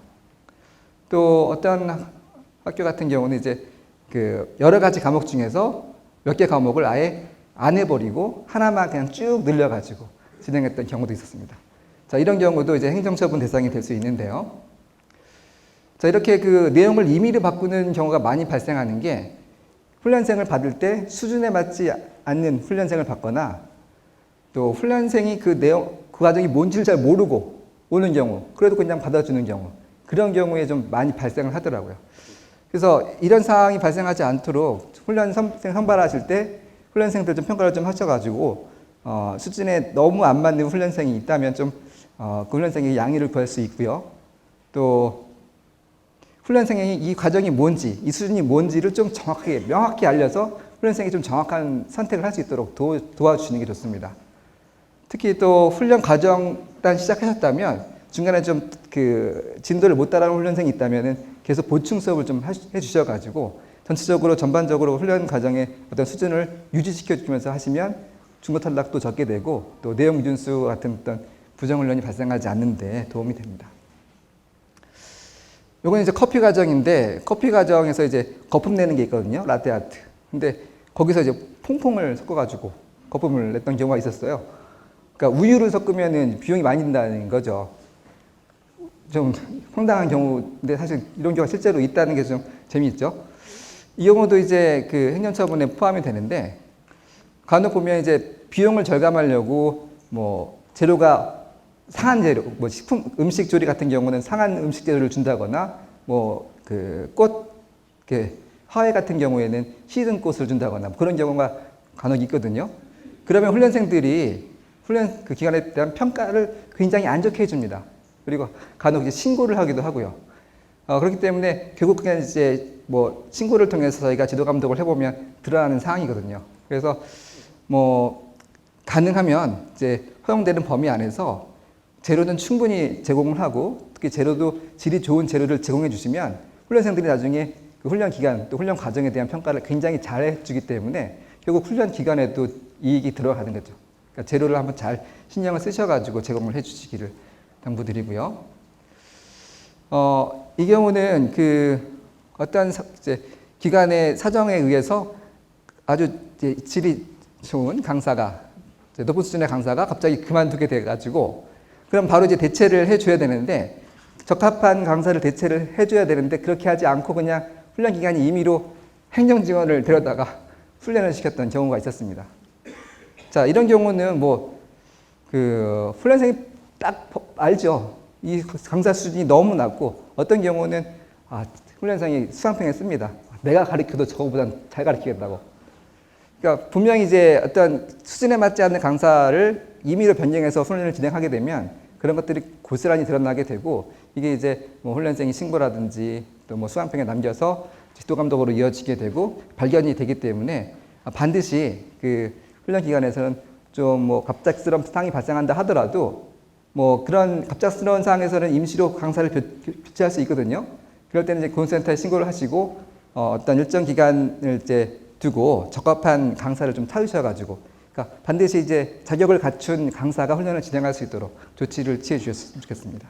또 어떤 학교 같은 경우는 이제 여러 가지 과목 중에서 몇 개 과목을 아예 안 해버리고 하나만 그냥 쭉 늘려가지고 진행했던 경우도 있었습니다. 자, 이런 경우도 이제 행정처분 대상이 될 수 있는데요. 자, 이렇게 내용을 임의로 바꾸는 경우가 많이 발생하는 게 훈련생을 받을 때 수준에 맞지 않는 훈련생을 받거나 또 훈련생이 그 과정이 뭔지를 잘 모르고 오는 경우, 그래도 그냥 받아주는 경우, 그런 경우에 좀 많이 발생을 하더라고요. 그래서 이런 상황이 발생하지 않도록 훈련생 선발하실 때 훈련생들 좀 평가를 좀 하셔가지고 수준에 너무 안 맞는 훈련생이 있다면 좀 그 훈련생에게 양해를 구할 수 있고요. 또 훈련생이 이 과정이 뭔지, 이 수준이 뭔지를 좀 정확하게, 명확히 알려서 훈련생이 좀 정확한 선택을 할 수 있도록 도와주시는 게 좋습니다. 특히 또 훈련 과정 일단 시작하셨다면 중간에 좀 진도를 못 따라가는 훈련생이 있다면은 계속 보충 수업을 좀 해주셔가지고 전체적으로 전반적으로 훈련 과정의 어떤 수준을 유지시켜 주면서 하시면 중도 탈락도 적게 되고 또 내용 미준수 같은 어떤 부정 훈련이 발생하지 않는 데 도움이 됩니다. 요건 이제 커피 과정인데 커피 과정에서 이제 거품 내는 게 있거든요. 라떼 아트. 근데 거기서 이제 퐁퐁을 섞어가지고 거품을 냈던 경우가 있었어요. 그러니까 우유를 섞으면은 비용이 많이 든다는 거죠. 좀 황당한 경우인데 사실 이런 경우가 실제로 있다는 게 좀 재미있죠. 이 경우도 이제 행정처분에 포함이 되는데 간혹 보면 이제 비용을 절감하려고 뭐 재료가 상한 재료, 뭐 식품, 음식 조리 같은 경우는 상한 음식 재료를 준다거나 뭐 꽃, 화훼 같은 경우에는 시든 꽃을 준다거나 뭐 그런 경우가 간혹 있거든요. 그러면 훈련생들이 훈련 기간에 대한 평가를 굉장히 안 좋게 해줍니다. 그리고 간혹 이제 신고를 하기도 하고요. 그렇기 때문에 결국 그냥 이제 뭐 신고를 통해서 저희가 지도 감독을 해보면 드러나는 사항이거든요. 그래서 뭐 가능하면 이제 허용되는 범위 안에서 재료는 충분히 제공을 하고 특히 재료도 질이 좋은 재료를 제공해 주시면 훈련생들이 나중에 훈련 기간 또 훈련 과정에 대한 평가를 굉장히 잘 해주기 때문에 결국 훈련 기간에도 이익이 들어가는 거죠. 그러니까 재료를 한번 잘 신경을 쓰셔가지고 제공을 해주시기를 당부드리고요. 이 경우는 어떤 이제 기관의 사정에 의해서 아주 이제 질이 좋은 강사가 높은 수준의 강사가 갑자기 그만두게 돼가지고 그럼 바로 이제 대체를 해줘야 되는데 적합한 강사를 대체를 해줘야 되는데 그렇게 하지 않고 그냥 훈련 기간이 임의로 행정 지원을 데려다가 훈련을 시켰던 경우가 있었습니다. 자, 이런 경우는 뭐 훈련생이 딱 알죠. 이 강사 수준이 너무 낮고 어떤 경우는 훈련생이 수강평에 씁니다. 내가 가르쳐도 저거보단 잘 가르치겠다고. 그러니까 분명히 이제 어떤 수준에 맞지 않는 강사를 임의로 변경해서 훈련을 진행하게 되면 그런 것들이 고스란히 드러나게 되고 이게 이제 뭐 훈련생이 신고라든지 또 뭐 수강평에 남겨서 지도 감독으로 이어지게 되고 발견이 되기 때문에 반드시 그 훈련 기간에서는 좀 뭐 갑작스러운 상황이 발생한다 하더라도 뭐 그런 갑작스러운 상황에서는 임시로 강사를 교체할 수 있거든요. 그럴 때는 이제 교육센터에 신고를 하시고 어떤 일정 기간을 이제 두고 적합한 강사를 좀 찾으셔가지고, 그러니까 반드시 이제 자격을 갖춘 강사가 훈련을 진행할 수 있도록 조치를 취해 주셨으면 좋겠습니다.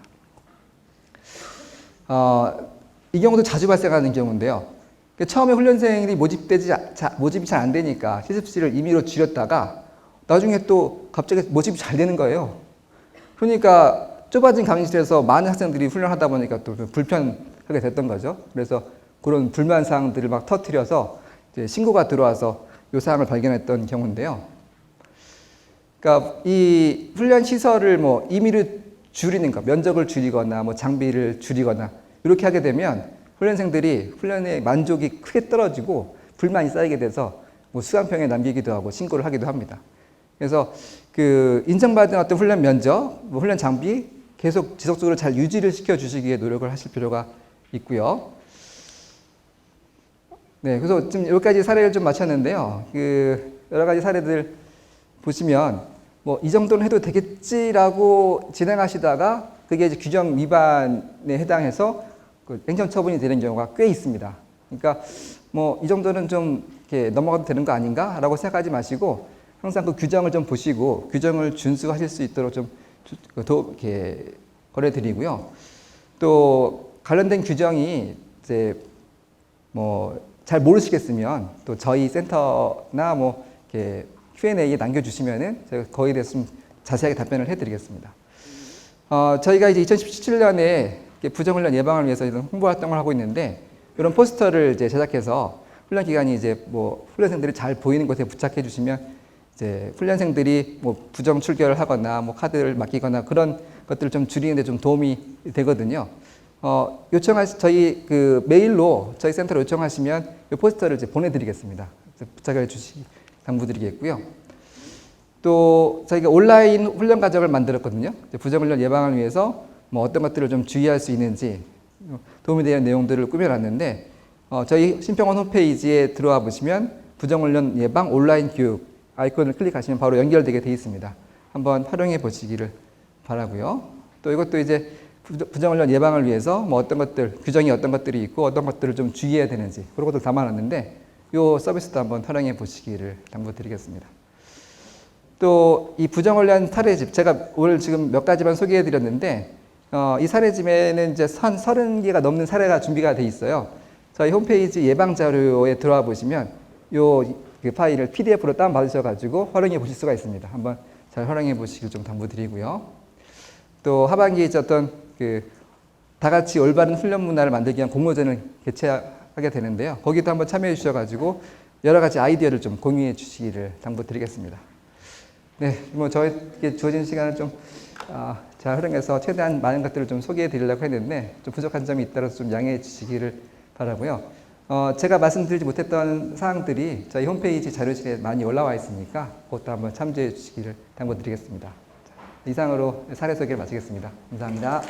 이 경우도 자주 발생하는 경우인데요. 처음에 훈련생이 모집이 잘 안 되니까 실습실을 임의로 줄였다가 나중에 또 갑자기 모집이 잘 되는 거예요. 그러니까 좁아진 강의실에서 많은 학생들이 훈련하다 보니까 또 불편하게 됐던 거죠. 그래서 그런 불만 사항들을 막 터뜨려서 이제 신고가 들어와서 이 사항을 발견했던 경우인데요. 그러니까 이 훈련 시설을 뭐 임의로 줄이는 것, 면적을 줄이거나 뭐 장비를 줄이거나 이렇게 하게 되면 훈련생들이 훈련의 만족이 크게 떨어지고 불만이 쌓이게 돼서 뭐 수강평에 남기기도 하고 신고를 하기도 합니다. 그래서 그 인정받은 어떤 훈련 면적, 뭐 훈련 장비 계속 지속적으로 잘 유지를 시켜 주시기에 노력을 하실 필요가 있고요. 네, 그래서 지금 여기까지 사례를 좀 마쳤는데요. 그 여러 가지 사례들 보시면 뭐 이 정도는 해도 되겠지라고 진행하시다가 그게 이제 규정 위반에 해당해서 그 행정처분이 되는 경우가 꽤 있습니다. 그러니까 뭐 이 정도는 좀 이렇게 넘어가도 되는 거 아닌가라고 생각하지 마시고 항상 그 규정을 좀 보시고 규정을 준수하실 수 있도록 좀 이렇게 권해드리고요. 또 관련된 규정이 이제 뭐 잘 모르시겠으면 또 저희 센터나 뭐 이렇게 Q&A에 남겨주시면은 제가 거기에 대해서 좀 자세하게 답변을 해드리겠습니다. 저희가 이제 2017년에 부정훈련 예방을 위해서 이런 홍보 활동을 하고 있는데 이런 포스터를 이제 제작해서 훈련 기간이 이제 뭐 훈련생들이 잘 보이는 곳에 부착해 주시면 이제 훈련생들이 뭐 부정 출결을 하거나 뭐 카드를 맡기거나 그런 것들을 좀 줄이는 데 좀 도움이 되거든요. 저희 그 메일로 저희 센터로 요청하시면 이 포스터를 이제 보내드리겠습니다. 부착해 주시기 당부드리겠고요. 또 저희가 온라인 훈련 과정을 만들었거든요. 부정훈련 예방을 위해서 뭐 어떤 것들을 좀 주의할 수 있는지 도움이 되는 내용들을 꾸며놨는데 저희 신평원 홈페이지에 들어와 보시면 부정훈련 예방 온라인 교육 아이콘을 클릭하시면 바로 연결되게 되어 있습니다. 한번 활용해 보시기를 바라고요. 또 이것도 이제 부정훈련 예방을 위해서 뭐 어떤 것들, 규정이 어떤 것들이 있고 어떤 것들을 좀 주의해야 되는지 그런 것들 담아놨는데 이 서비스도 한번 활용해 보시기를 당부드리겠습니다. 또 이 부정훈련 사례집, 제가 오늘 지금 몇 가지만 소개해 드렸는데 이 사례집에는 이제 30개가 넘는 사례가 준비가 돼 있어요. 저희 홈페이지 예방 자료에 들어와 보시면 그 파일을 PDF로 다운 받으셔가지고 활용해 보실 수가 있습니다. 한번 잘 활용해 보시길 좀 당부드리고요. 또 하반기에 있었던 다 같이 올바른 훈련 문화를 만들기 위한 공모전을 개최하게 되는데요. 거기도 한번 참여해 주셔가지고 여러 가지 아이디어를 좀 공유해 주시기를 당부드리겠습니다. 네, 뭐 저에게 주어진 시간을 좀 잘 활용해서 최대한 많은 것들을 좀 소개해 드리려고 했는데 좀 부족한 점이 있다라서 좀 양해해 주시기를 바라고요. 제가 말씀드리지 못했던 사항들이 저희 홈페이지 자료실에 많이 올라와 있으니까 그것도 한번 참조해 주시기를 당부드리겠습니다. 이상으로 사례 소개를 마치겠습니다. 감사합니다.